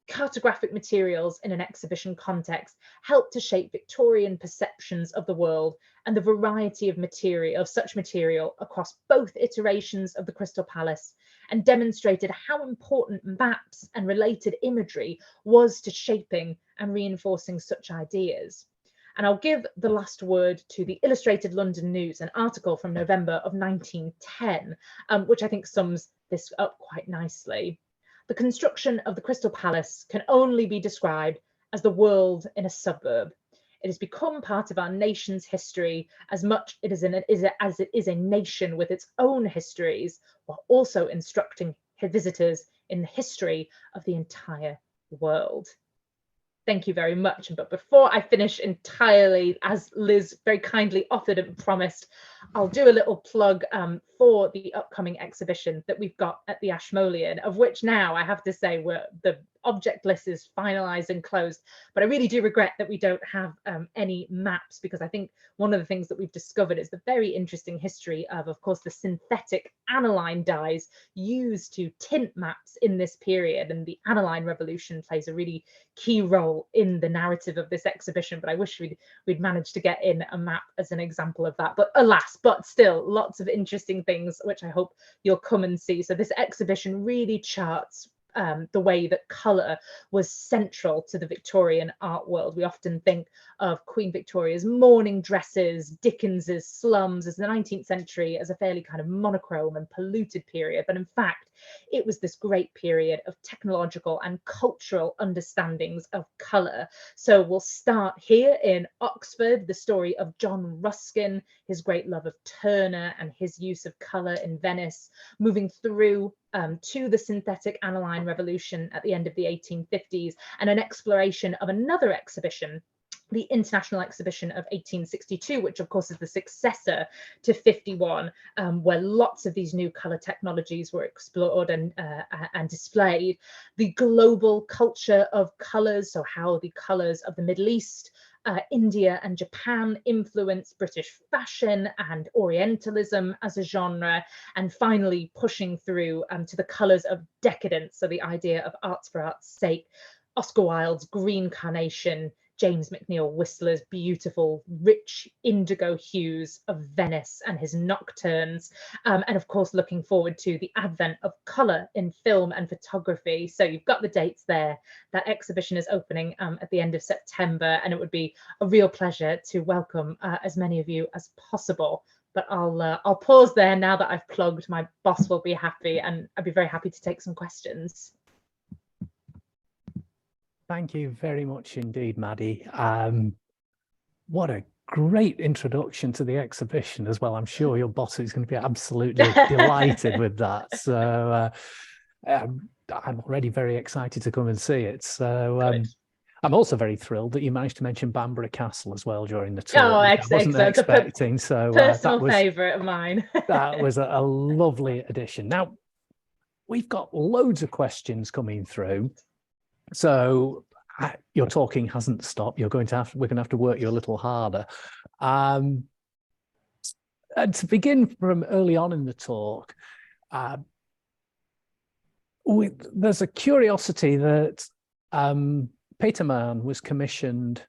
[SPEAKER 2] Cartographic materials in an exhibition context help to shape Victorian perceptions of the world and the variety of such material across both iterations of the Crystal Palace, and demonstrated how important maps and related imagery was to shaping and reinforcing such ideas. And I'll give the last word to the Illustrated London News, an article from November of 1910, which I think sums this up quite nicely. The construction of the Crystal Palace can only be described as the world in a suburb. It has become part of our nation's history as much as it is a nation with its own histories, while also instructing visitors in the history of the entire world. Thank you very much. But before I finish entirely, as Liz very kindly offered and promised, I'll do a little plug for the upcoming exhibition that we've got at the Ashmolean, of which now I have to say the object list is finalised and closed, but I really do regret that we don't have any maps, because I think one of the things that we've discovered is the very interesting history of course, the synthetic aniline dyes used to tint maps in this period, and the aniline revolution plays a really key role in the narrative of this exhibition. But I wish we'd managed to get in a map as an example of that, but alas. But still, lots of interesting things which I hope you'll come and see. So this exhibition really charts the way that colour was central to the Victorian art world. We often think of Queen Victoria's mourning dresses, Dickens's slums as the 19th century as a fairly kind of monochrome and polluted period. But in fact, it was this great period of technological and cultural understandings of colour. So we'll start here in Oxford, the story of John Ruskin, his great love of Turner and his use of colour in Venice, moving through to the synthetic aniline revolution at the end of the 1850s, and an exploration of another exhibition, the International Exhibition of 1862, which of course is the successor to 51, where lots of these new colour technologies were explored and displayed. The global culture of colours, so how the colours of the Middle East, India and Japan influenced British fashion and Orientalism as a genre, and finally pushing through to the colours of decadence, so the idea of arts for art's sake. Oscar Wilde's Green Carnation, James McNeill Whistler's beautiful, rich indigo hues of Venice and his nocturnes, and of course looking forward to the advent of colour in film and photography. So you've got the dates there. That exhibition is opening at the end of September, and it would be a real pleasure to welcome as many of you as possible. But I'll pause there now that I've plugged. My boss will be happy, and I'd be very happy to take some questions.
[SPEAKER 3] Thank you very much indeed, Maddie. What a great introduction to the exhibition as well. I'm sure your boss is going to be absolutely delighted with that. So I'm already very excited to come and see it. So I'm also very thrilled that you managed to mention Bamburgh Castle as well during the tour.
[SPEAKER 2] Oh,
[SPEAKER 3] I wasn't
[SPEAKER 2] excellent.
[SPEAKER 3] expecting, so
[SPEAKER 2] Personal
[SPEAKER 3] that was
[SPEAKER 2] favourite of mine.
[SPEAKER 3] that was a lovely addition. Now, we've got loads of questions coming through, so your talking hasn't stopped. We're going to have to work you a little harder. And to begin from early on in the talk, there's a curiosity that Peterman was commissioned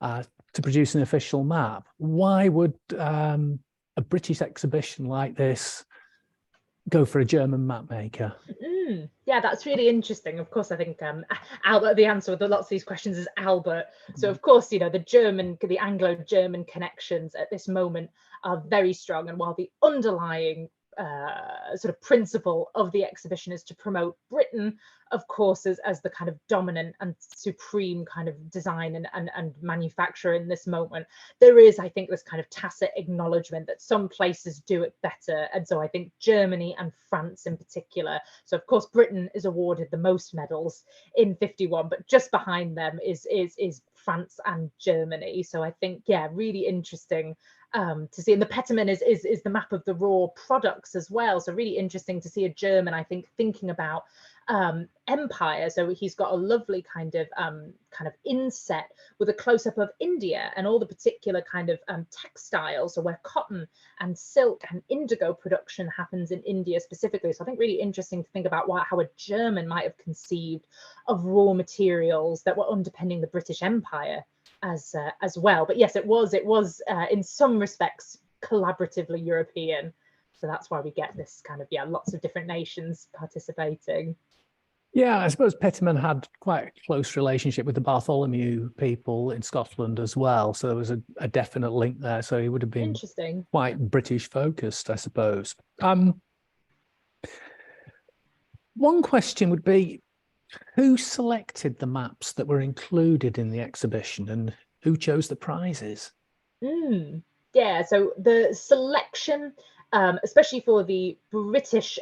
[SPEAKER 3] to produce an official map. Why would a British exhibition like this go for a German map maker?
[SPEAKER 2] Yeah, that's really interesting. Of course, I think Albert, the answer with lots of these questions is Albert. So of course, you know, the Anglo-German connections at this moment are very strong. And while the underlying sort of principle of the exhibition is to promote Britain, of course, as the kind of dominant and supreme kind of design and manufacturer in this moment, there is, I think, this kind of tacit acknowledgement that some places do it better. And so I think Germany and France in particular, so of course Britain is awarded the most medals in 51, but just behind them is France and Germany. So I think, yeah, really interesting to see. And the Peterman is the map of the raw products as well. So really interesting to see a German, I think, thinking about empire. So he's got a lovely kind of inset with a close-up of India and all the particular kind of textiles, so where cotton and silk and indigo production happens in India specifically. So I think really interesting to think about how a German might have conceived of raw materials that were underpinning the British Empire as well. But yes, it was in some respects collaboratively European. So that's why we get this kind of, lots of different nations participating.
[SPEAKER 3] Yeah, I suppose Peterman had quite a close relationship with the Bartholomew people in Scotland as well. So there was a definite link there. So he would have been
[SPEAKER 2] interesting,
[SPEAKER 3] quite British focused, I suppose. One question would be, who selected the maps that were included in the exhibition and who chose the prizes?
[SPEAKER 2] Yeah, so the selection, especially for the British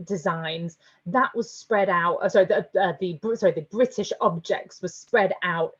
[SPEAKER 2] designs, that was spread out. The British objects was spread out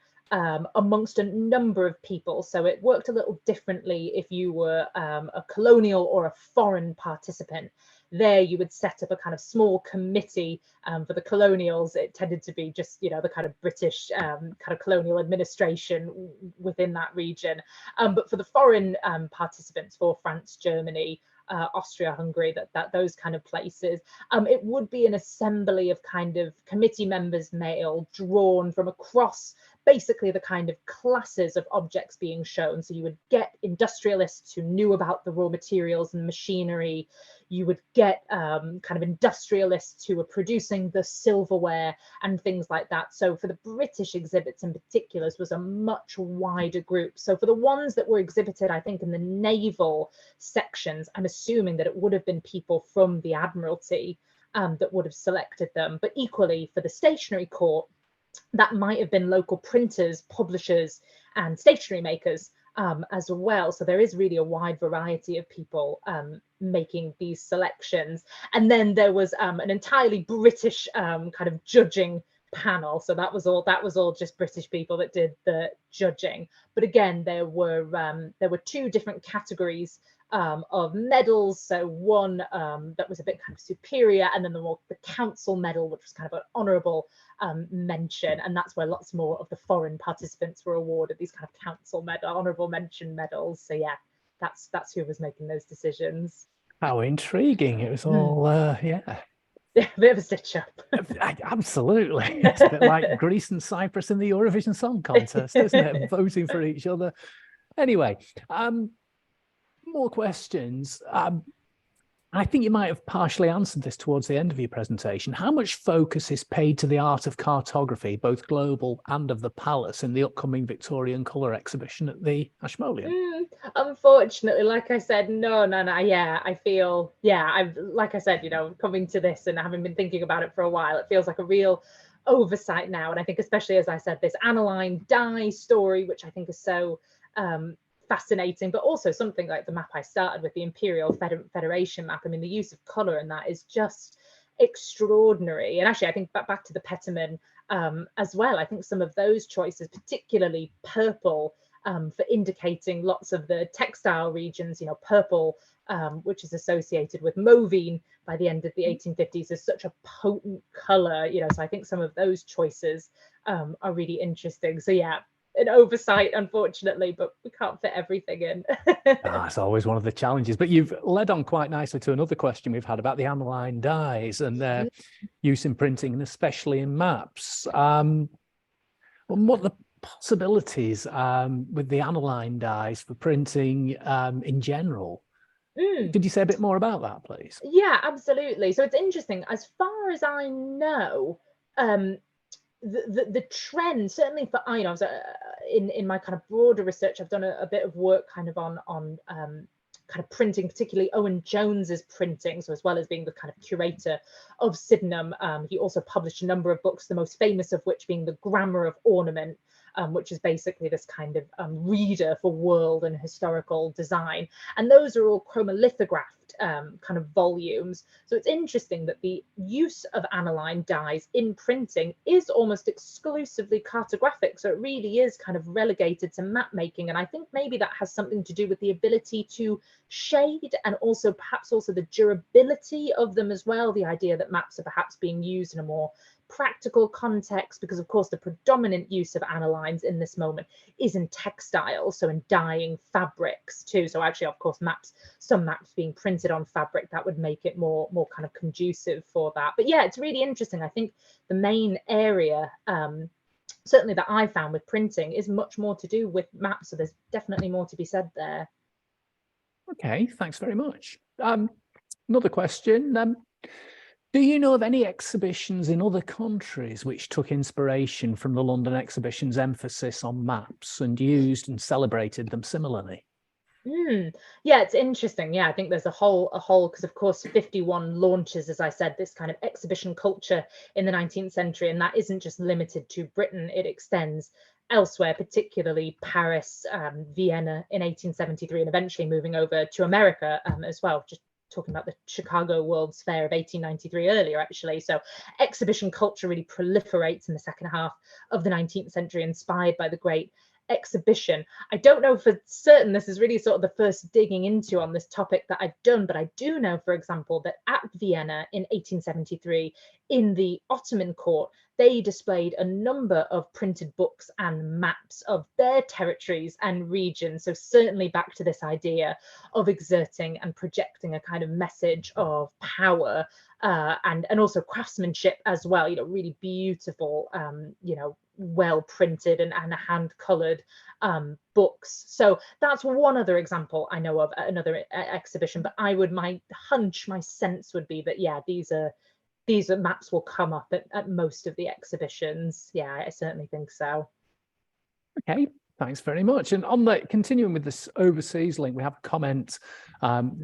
[SPEAKER 2] amongst a number of people. So it worked a little differently if you were a colonial or a foreign participant. There you would set up a kind of small committee. For the colonials, it tended to be just, the kind of British kind of colonial administration within that region. But for the foreign participants, for France, Germany, Austria, Hungary, that those kind of places, it would be an assembly of kind of committee members, male, drawn from across basically the kind of classes of objects being shown. So you would get industrialists who knew about the raw materials and machinery. You would get kind of industrialists who were producing the silverware and things like that. So for the British exhibits in particular, this was a much wider group. So for the ones that were exhibited, I think in the naval sections, I'm assuming that it would have been people from the Admiralty that would have selected them. But equally for the stationery court, that might have been local printers, publishers, and stationery makers as well. So there is really a wide variety of people making these selections. And then there was an entirely British kind of judging panel. So that was all just British people that did the judging. But again, there were two different categories of medals. So one that was a bit kind of superior, and then the council medal, which was kind of an honourable mention, and that's where lots more of the foreign participants were awarded these kind of council medal, honourable mention medals. So yeah, that's who was making those decisions.
[SPEAKER 3] How intriguing! It was all
[SPEAKER 2] Yeah, a bit of a stitch up.
[SPEAKER 3] Absolutely, it's a bit like Greece and Cyprus in the Eurovision Song Contest, isn't it? Voting for each other. Anyway, more questions. I think you might have partially answered this towards the end of your presentation. How much focus is paid to the art of cartography, both global and of the palace, in the upcoming Victorian colour exhibition at the Ashmolean?
[SPEAKER 2] Unfortunately, like I said, no. Yeah, I feel, like I said, coming to this and having been thinking about it for a while, it feels like a real oversight now. And I think especially, as I said, this aniline dye story, which I think is so fascinating, but also something like the map I started with, the Imperial Federation map. I mean, the use of colour in that is just extraordinary. And actually, I think back to the Peterman as well. I think some of those choices, particularly purple, for indicating lots of the textile regions, purple, which is associated with Movine by the end of the 1850s, is such a potent color, so I think some of those choices are really interesting. So yeah, an oversight, unfortunately, but we can't fit everything in.
[SPEAKER 3] It's always one of the challenges, but you've led on quite nicely to another question we've had about the aniline dyes and their use in printing, and especially in maps. What are the possibilities with the aniline dyes for printing in general? Could you say a bit more about that, please?
[SPEAKER 2] Yeah, absolutely. So it's interesting. As far as I know, the trend, certainly for in my kind of broader research, I've done a bit of work kind of on kind of printing, particularly Owen Jones's printing. So as well as being the kind of curator of Sydenham, he also published a number of books, the most famous of which being The Grammar of Ornament, which is basically this kind of reader for world and historical design. And those are all chromolithographed kind of volumes. So it's interesting that the use of aniline dyes in printing is almost exclusively cartographic. So it really is kind of relegated to map making. And I think maybe that has something to do with the ability to shade, and also perhaps also the durability of them as well. The idea that maps are perhaps being used in a more practical context, because of course the predominant use of anilines in this moment is in textiles, so in dyeing fabrics too. So actually, of course, some maps being printed on fabric, that would make it more kind of conducive for that. But yeah, it's really interesting. I think the main area certainly that I found with printing is much more to do with maps, so there's definitely more to be said there.
[SPEAKER 3] Okay, thanks very much. Another question. Do you know of any exhibitions in other countries which took inspiration from the London exhibition's emphasis on maps and used and celebrated them similarly?
[SPEAKER 2] Yeah, it's interesting. Yeah, I think there's a whole, because of course 51 launches, as I said, this kind of exhibition culture in the 19th century, and that isn't just limited to Britain, it extends elsewhere, particularly Paris, Vienna in 1873, and eventually moving over to America as well. Just talking about the Chicago World's Fair of 1893 earlier, actually. So exhibition culture really proliferates in the second half of the 19th century, inspired by the Great Exhibition. I don't know for certain, this is really sort of the first digging into on this topic that I've done, but I do know, for example, that at Vienna in 1873, in the Ottoman court, they displayed a number of printed books and maps of their territories and regions. So certainly back to this idea of exerting and projecting a kind of message of power, and also craftsmanship as well, really beautiful, well printed and hand colored books. So that's one other example I know of, another exhibition. But my sense would be that, yeah, these are maps will come up at most of the exhibitions. Yeah, I certainly think so.
[SPEAKER 3] Okay, thanks very much. And on that, continuing with this overseas link, we have a comment,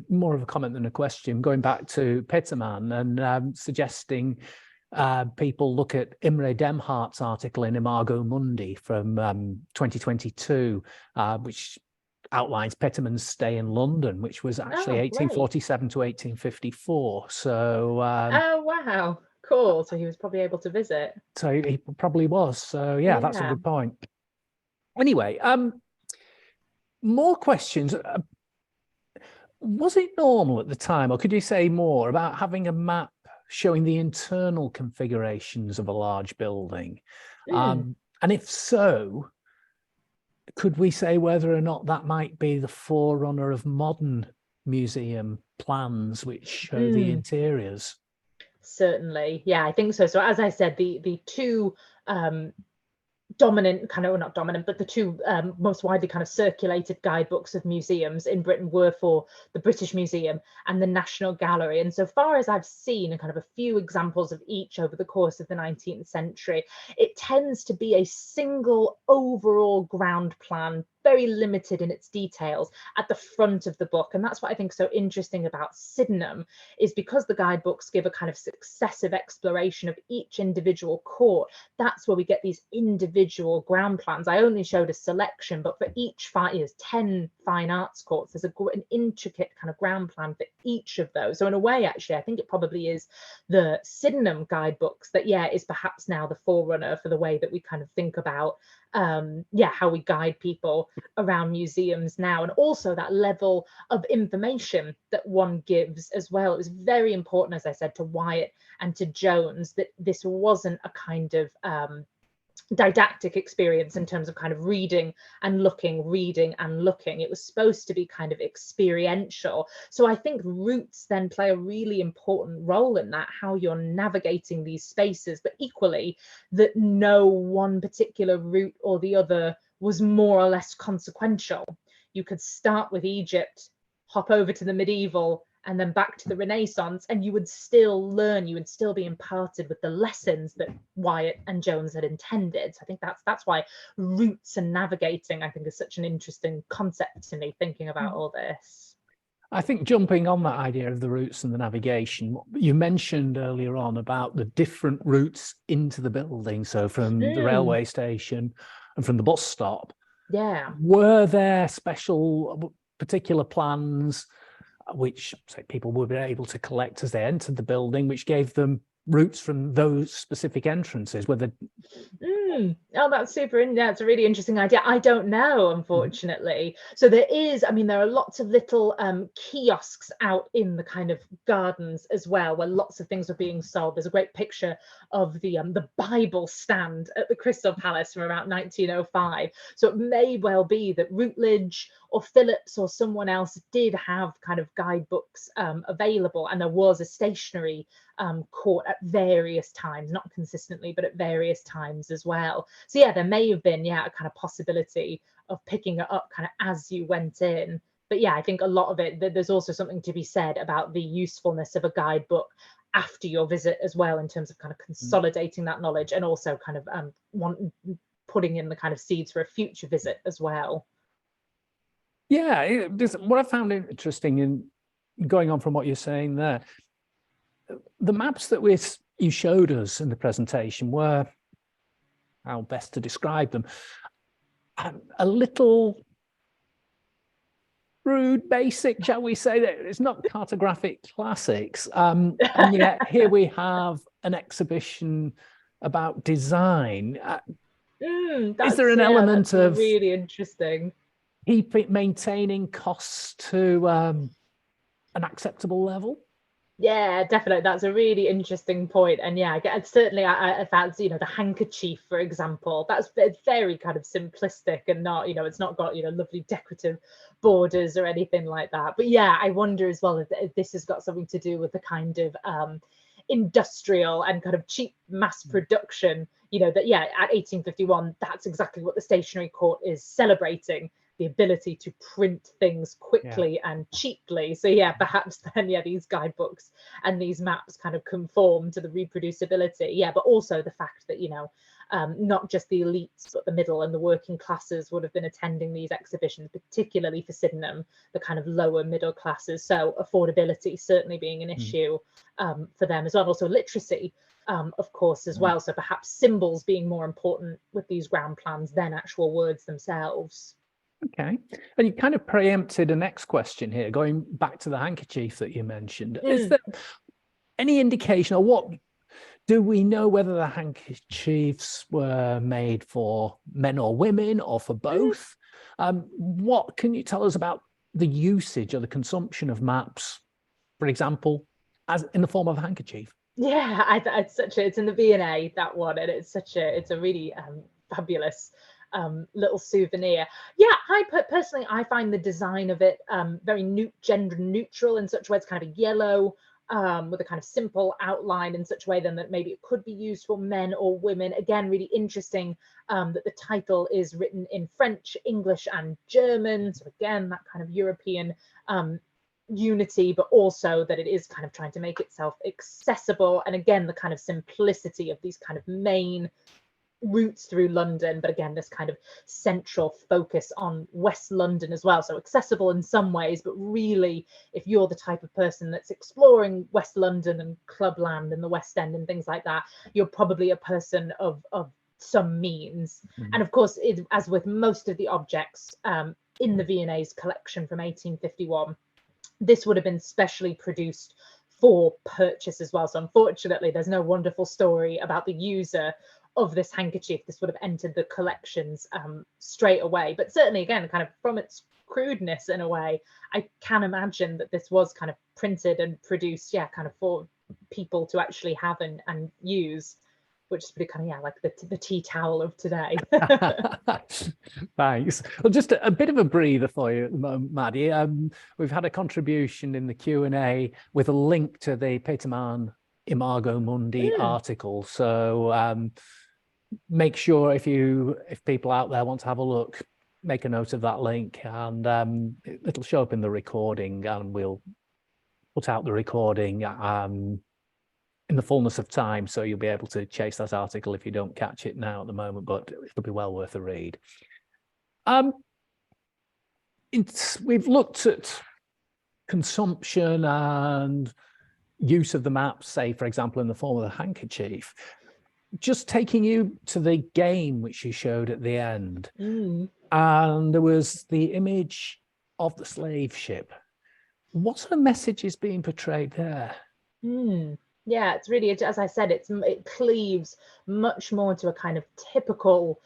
[SPEAKER 3] more of a comment than a question, going back to Peterman and suggesting people look at Imre Demhart's article in Imago Mundi from 2022, which outlines Peterman's stay in London, which was actually 1847 to 1854. So
[SPEAKER 2] oh wow, cool. So he was probably able to visit.
[SPEAKER 3] So he probably was. So yeah, that's a good point. Anyway, more questions. Was it normal at the time, or could you say more about having a map showing the internal configurations of a large building? And if so, could we say whether or not that might be the forerunner of modern museum plans which show the interiors? Certainly,
[SPEAKER 2] yeah, I think so. So as I said, the two dominant not dominant, but the two most widely kind of circulated guidebooks of museums in Britain were for the British Museum and the National Gallery. And so far as I've seen kind of a few examples of each over the course of the 19th century, it tends to be a single overall ground plan very limited in its details at the front of the book. And that's what I think is so interesting about Sydenham, is because the guidebooks give a kind of successive exploration of each individual court. That's where we get these individual ground plans. I only showed a selection, but for each 10 fine arts courts, there's an intricate kind of ground plan for each of those. So in a way, actually, I think it probably is the Sydenham guidebooks that, yeah, is perhaps now the forerunner for the way that we kind of think about how we guide people around museums now, and also that level of information that one gives as well. It was very important, as I said, to Wyatt and to Jones, that this wasn't a kind of didactic experience in terms of kind of reading and looking. It was supposed to be kind of experiential. So I think routes then play a really important role in that, how you're navigating these spaces, but equally that no one particular route or the other was more or less consequential. You could start with Egypt, hop over to the medieval, and then back to the Renaissance, and you would still learn, you would still be imparted with the lessons that Wyatt and Jones had intended. So I think that's why routes and navigating, I think, is such an interesting concept to me, thinking about all this.
[SPEAKER 3] I think jumping on that idea of the routes and the navigation, you mentioned earlier on about the different routes into the building. So from the railway station and from the bus stop.
[SPEAKER 2] Yeah.
[SPEAKER 3] Were there special particular plans which, say, people would be able to collect as they entered the building, which gave them routes from those specific entrances? Whether
[SPEAKER 2] oh, that's super. Yeah, it's a really interesting idea. I don't know, unfortunately. So there are lots of little kiosks out in the kind of gardens as well, where lots of things are being sold. There's a great picture of the Bible stand at the Crystal Palace from about 1905. So it may well be that Routledge or Phillips or someone else did have kind of guidebooks available, and there was a stationery court at various times, not consistently, but at various times as well. So yeah, there may have been a kind of possibility of picking it up kind of as you went in. But yeah, I think a lot of it, there's also something to be said about the usefulness of a guidebook after your visit as well, in terms of kind of consolidating that knowledge, and also kind of putting in the kind of seeds for a future visit as well.
[SPEAKER 3] Yeah, what I found interesting in going on from what you're saying there, the maps that you showed us in the presentation were, how best to describe them, a little rude, basic, shall we say. That it's not cartographic classics, and yet here we have an exhibition about design. Is there an element of
[SPEAKER 2] really interesting
[SPEAKER 3] maintaining costs to an acceptable level?
[SPEAKER 2] Yeah, definitely. That's a really interesting point. And yeah, certainly I found, the handkerchief, for example, it's very kind of simplistic and not, it's not got, lovely decorative borders or anything like that. But yeah, I wonder as well if this has got something to do with the kind of industrial and kind of cheap mass production, at 1851, that's exactly what the stationery court is celebrating, the ability to print things quickly and cheaply. So yeah, perhaps then these guidebooks and these maps kind of conform to the reproducibility. But also the fact that not just the elites but the middle and the working classes would have been attending these exhibitions, particularly for Sydenham, the kind of lower middle classes. So affordability certainly being an issue for them as well. Also literacy, of course, as well. So perhaps symbols being more important with these ground plans than actual words themselves.
[SPEAKER 3] Okay, and you kind of preempted the next question here, going back to the handkerchief that you mentioned. Is there any indication, or what do we know, whether the handkerchiefs were made for men or women, or for both? What can you tell us about the usage or the consumption of maps, for example, as in the form of a handkerchief?
[SPEAKER 2] Yeah, it's in the V&A, that one, and it's a really fabulous little souvenir. Personally, I find the design of it very gender neutral, in such a way it's kind of yellow with a kind of simple outline, in such a way then that maybe it could be used for men or women. Again, really interesting that the title is written in French, English and German. So again, that kind of European unity, but also that it is kind of trying to make itself accessible. And again, the kind of simplicity of these kind of main routes through London, but again, this kind of central focus on West London as well. So accessible in some ways, but really, if you're the type of person that's exploring West London and Clubland and the West End and things like that, you're probably a person of some means. And of course, as with most of the objects in the V&A's collection from 1851, this would have been specially produced for purchase as well. So unfortunately, there's no wonderful story about the user of this handkerchief. This would have entered the collections straight away. But certainly, again, kind of from its crudeness in a way, I can imagine that this was kind of printed and produced, yeah, kind of for people to actually have and use, which is pretty kind of, yeah, like the tea towel of today.
[SPEAKER 3] Thanks. Well, just a bit of a breather for you at the moment, Maddie. We've had a contribution in the Q&A with a link to the Petermann Imago Mundi article. So make sure if people out there want to have a look, make a note of that link, and it'll show up in the recording, and we'll put out the recording in the fullness of time, so you'll be able to chase that article if you don't catch it now at the moment, but it'll be well worth a read. We've looked at consumption and use of the maps, say, for example, in the form of the handkerchief. Just taking you to the game which you showed at the end, and there was the image of the slave ship. What sort of message is being portrayed there?
[SPEAKER 2] Yeah, it's really, as I said, it cleaves much more to a kind of typical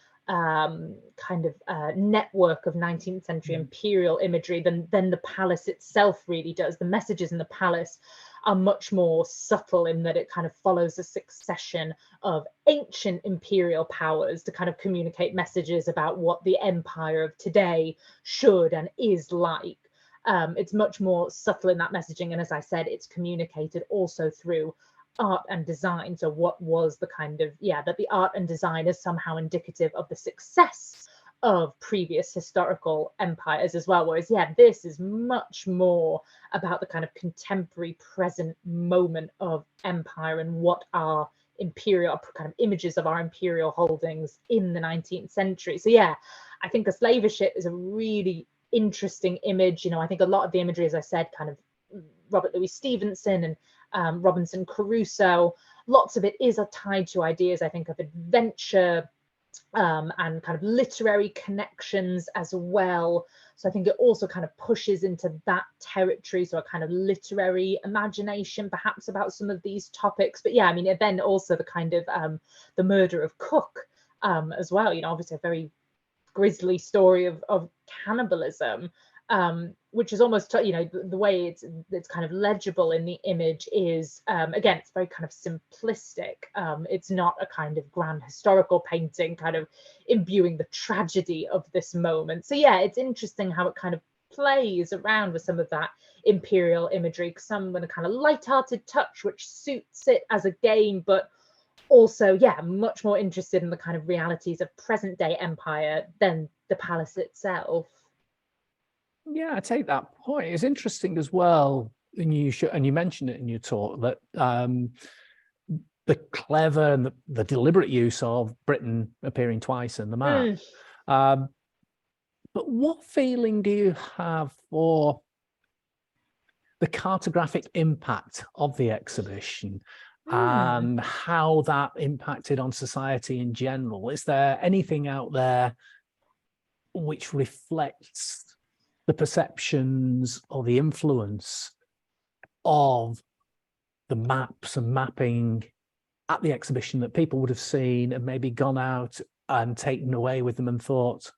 [SPEAKER 2] network of 19th century imperial imagery than the palace itself really does. The messages in the palace are much more subtle in that it kind of follows a succession of ancient imperial powers to kind of communicate messages about what the empire of today should and is like. It's much more subtle in that messaging, and as I said, it's communicated also through art and design. So what was the kind of, that the art and design is somehow indicative of the success of previous historical empires as well, whereas this is much more about the kind of contemporary present moment of empire and what are imperial kind of images of our imperial holdings in the 19th century. So I think the slaver ship is a really interesting image. I think a lot of the imagery, as I said, kind of Robert Louis Stevenson and Robinson Crusoe, lots of it is tied to ideas, I think, of adventure and kind of literary connections as well. So I think it also kind of pushes into that territory, so a kind of literary imagination perhaps about some of these topics. But I mean, then also the kind of the murder of Cook as well, obviously a very grisly story of cannibalism, which is almost, the way it's kind of legible in the image is, again, it's very kind of simplistic. It's not a kind of grand historical painting kind of imbuing the tragedy of this moment. So it's interesting how it kind of plays around with some of that imperial imagery, some with a kind of light-hearted touch which suits it as a game, but also much more interested in the kind of realities of present day empire than the palace itself.
[SPEAKER 3] I take that point. It's interesting as well, and you mentioned it in your talk, that the clever and the deliberate use of Britain appearing twice in the map. But what feeling do you have for the cartographic impact of the exhibition and how that impacted on society in general? Is there anything out there which reflects the perceptions or the influence of the maps and mapping at the exhibition that people would have seen and maybe gone out and taken away with them and thought,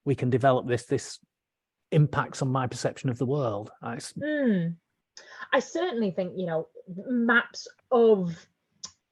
[SPEAKER 3] we can develop this impacts on my perception of the world? I
[SPEAKER 2] certainly think, maps of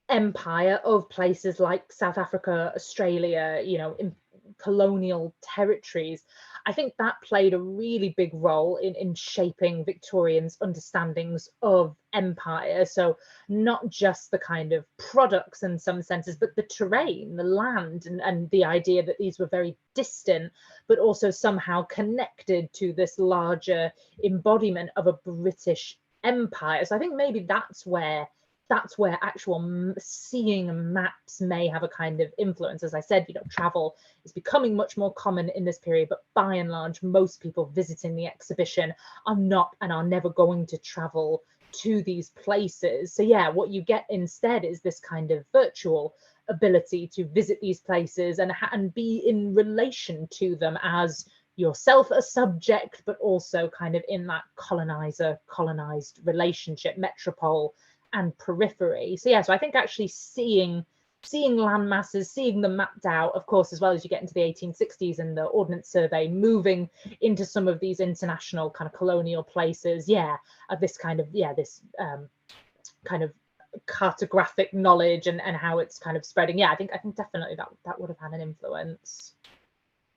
[SPEAKER 2] empire, of places like South Africa, Australia, in colonial territories, I think that played a really big role in shaping Victorians' understandings of empire. So not just the kind of products in some senses, but the terrain, the land, and the idea that these were very distant, but also somehow connected to this larger embodiment of a British empire. So I think maybe that's where that's where actual seeing maps may have a kind of influence. As I said, you know, travel is becoming much more common in this period, but by and large, most people visiting the exhibition are not and are never going to travel to these places. So yeah, what you get instead is this kind of virtual ability to visit these places and be in relation to them as yourself a subject, but also kind of in that colonized relationship, metropole and periphery. So yeah, so I think actually seeing land masses, seeing them mapped out, of course, as well as you get into the 1860s and the Ordnance Survey, moving into some of these international kind of colonial places, this kind of kind of cartographic knowledge and how it's kind of spreading. I think definitely that would have had an influence.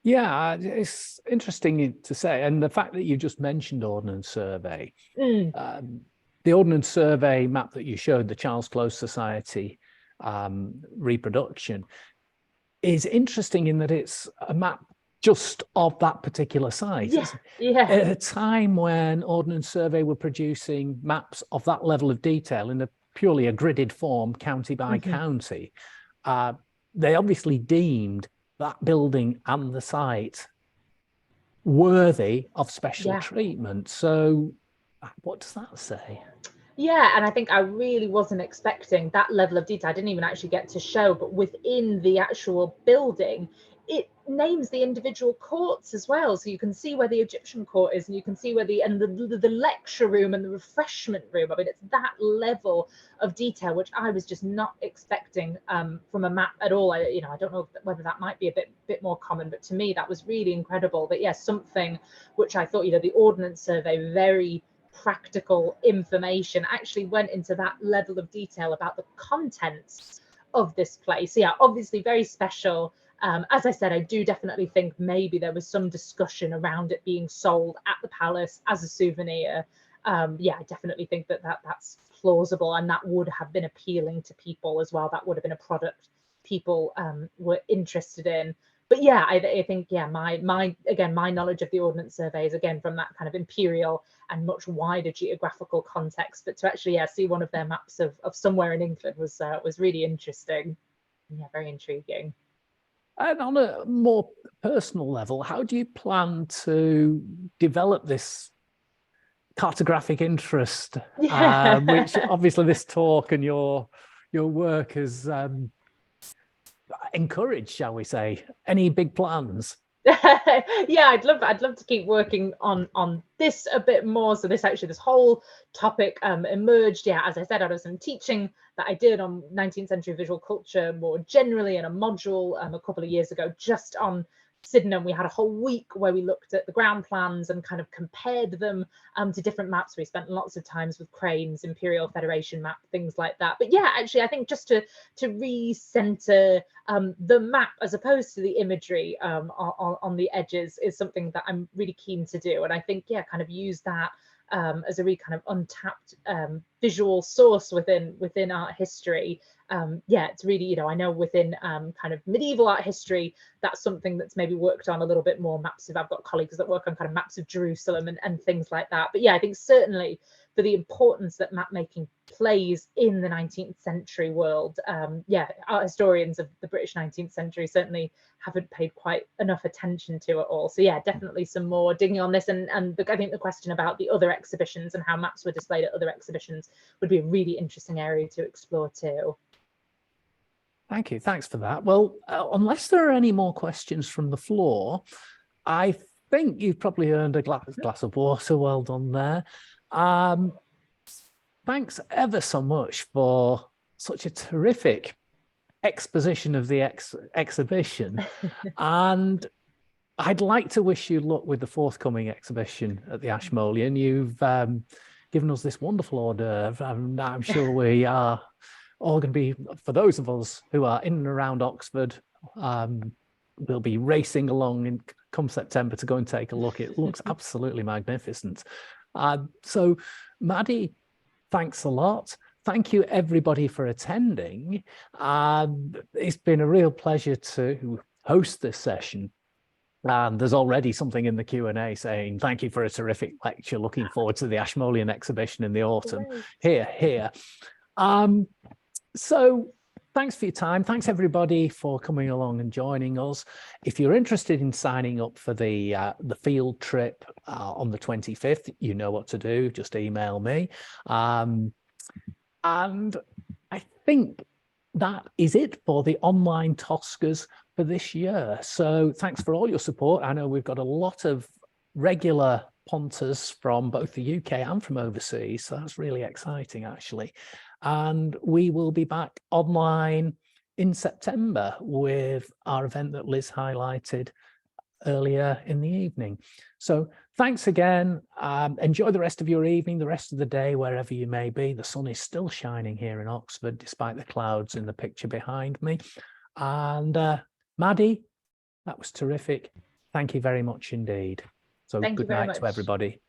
[SPEAKER 3] Yeah, it's interesting to say, and the fact that you just mentioned Ordnance Survey, the Ordnance Survey map that you showed, the Charles Close Society reproduction, is interesting in that it's a map just of that particular site. At a time when Ordnance Survey were producing maps of that level of detail in purely a gridded form, county by county, they obviously deemed that building and the site worthy of special treatment. So what does that say?
[SPEAKER 2] Yeah, and I think I really wasn't expecting that level of detail. I didn't even actually get to show, but within the actual building, it names the individual courts as well. So you can see where the Egyptian court is, and you can see where the lecture room and the refreshment room. I mean, it's that level of detail, which I was just not expecting from a map at all. I don't know whether that might be a bit more common, but to me, that was really incredible. But yeah, something which I thought, the Ordnance Survey, very practical information, actually went into that level of detail about the contents of this place. Yeah, obviously very special. As I said, I do definitely think maybe there was some discussion around it being sold at the palace as a souvenir. I definitely think that's plausible, and that would have been appealing to people as well. That would have been a product people were interested in. But yeah, I think my knowledge of the Ordnance Survey is again from that kind of imperial and much wider geographical context. But to actually see one of their maps of somewhere in England was really interesting. Yeah, very intriguing.
[SPEAKER 3] And on a more personal level, how do you plan to develop this cartographic interest, which obviously this talk and your work has encouraged, shall we say? Any big plans?
[SPEAKER 2] I'd love to keep working on this a bit more. So this whole topic emerged, as I said, out of some teaching that I did on 19th century visual culture more generally in a module a couple of years ago, just on Sydenham. We had a whole week where we looked at the ground plans and kind of compared them to different maps. We spent lots of times with cranes, Imperial Federation map, things like that. But I think just to recenter the map as opposed to the imagery on the edges is something that I'm really keen to do. And I think, kind of use that as a really kind of untapped visual source within art history. It's really, I know within kind of medieval art history, that's something that's maybe worked on a little bit more. I've got colleagues that work on kind of maps of Jerusalem and things like that. But I think certainly for the importance that map making plays in the 19th century world, art historians of the British 19th century certainly haven't paid quite enough attention to it all. So definitely some more digging on this. And I think the question about the other exhibitions and how maps were displayed at other exhibitions would be a really interesting area to explore too.
[SPEAKER 3] Thank you. Thanks for that. Well, unless there are any more questions from the floor, I think you've probably earned a glass of water. Well done there. Thanks ever so much for such a terrific exposition of the exhibition. And I'd like to wish you luck with the forthcoming exhibition at the Ashmolean. You've given us this wonderful hors d'oeuvre, and I'm sure we are all going to be, for those of us who are in and around Oxford, we'll be racing along come September to go and take a look. It looks absolutely magnificent. So, Maddie, thanks a lot. Thank you, everybody, for attending. It's been a real pleasure to host this session. And there's already something in the Q&A saying, thank you for a terrific lecture. Looking forward to the Ashmolean exhibition in the autumn. Here. So thanks for your time. Thanks everybody for coming along and joining us. If you're interested in signing up for the field trip on the 25th, you know what to do. Just email me. And I think that is it for the online Toscas for this year. So thanks for all your support. I know we've got a lot of regular punters from both the UK and from overseas. So that's really exciting, actually. And we will be back online in September with our event that Liz highlighted earlier in the evening. So thanks again. Enjoy the rest of your evening, the rest of the day, wherever you may be. The sun is still shining here in Oxford, despite the clouds in the picture behind me. And Maddie, that was terrific. Thank you very much indeed. So good night to everybody.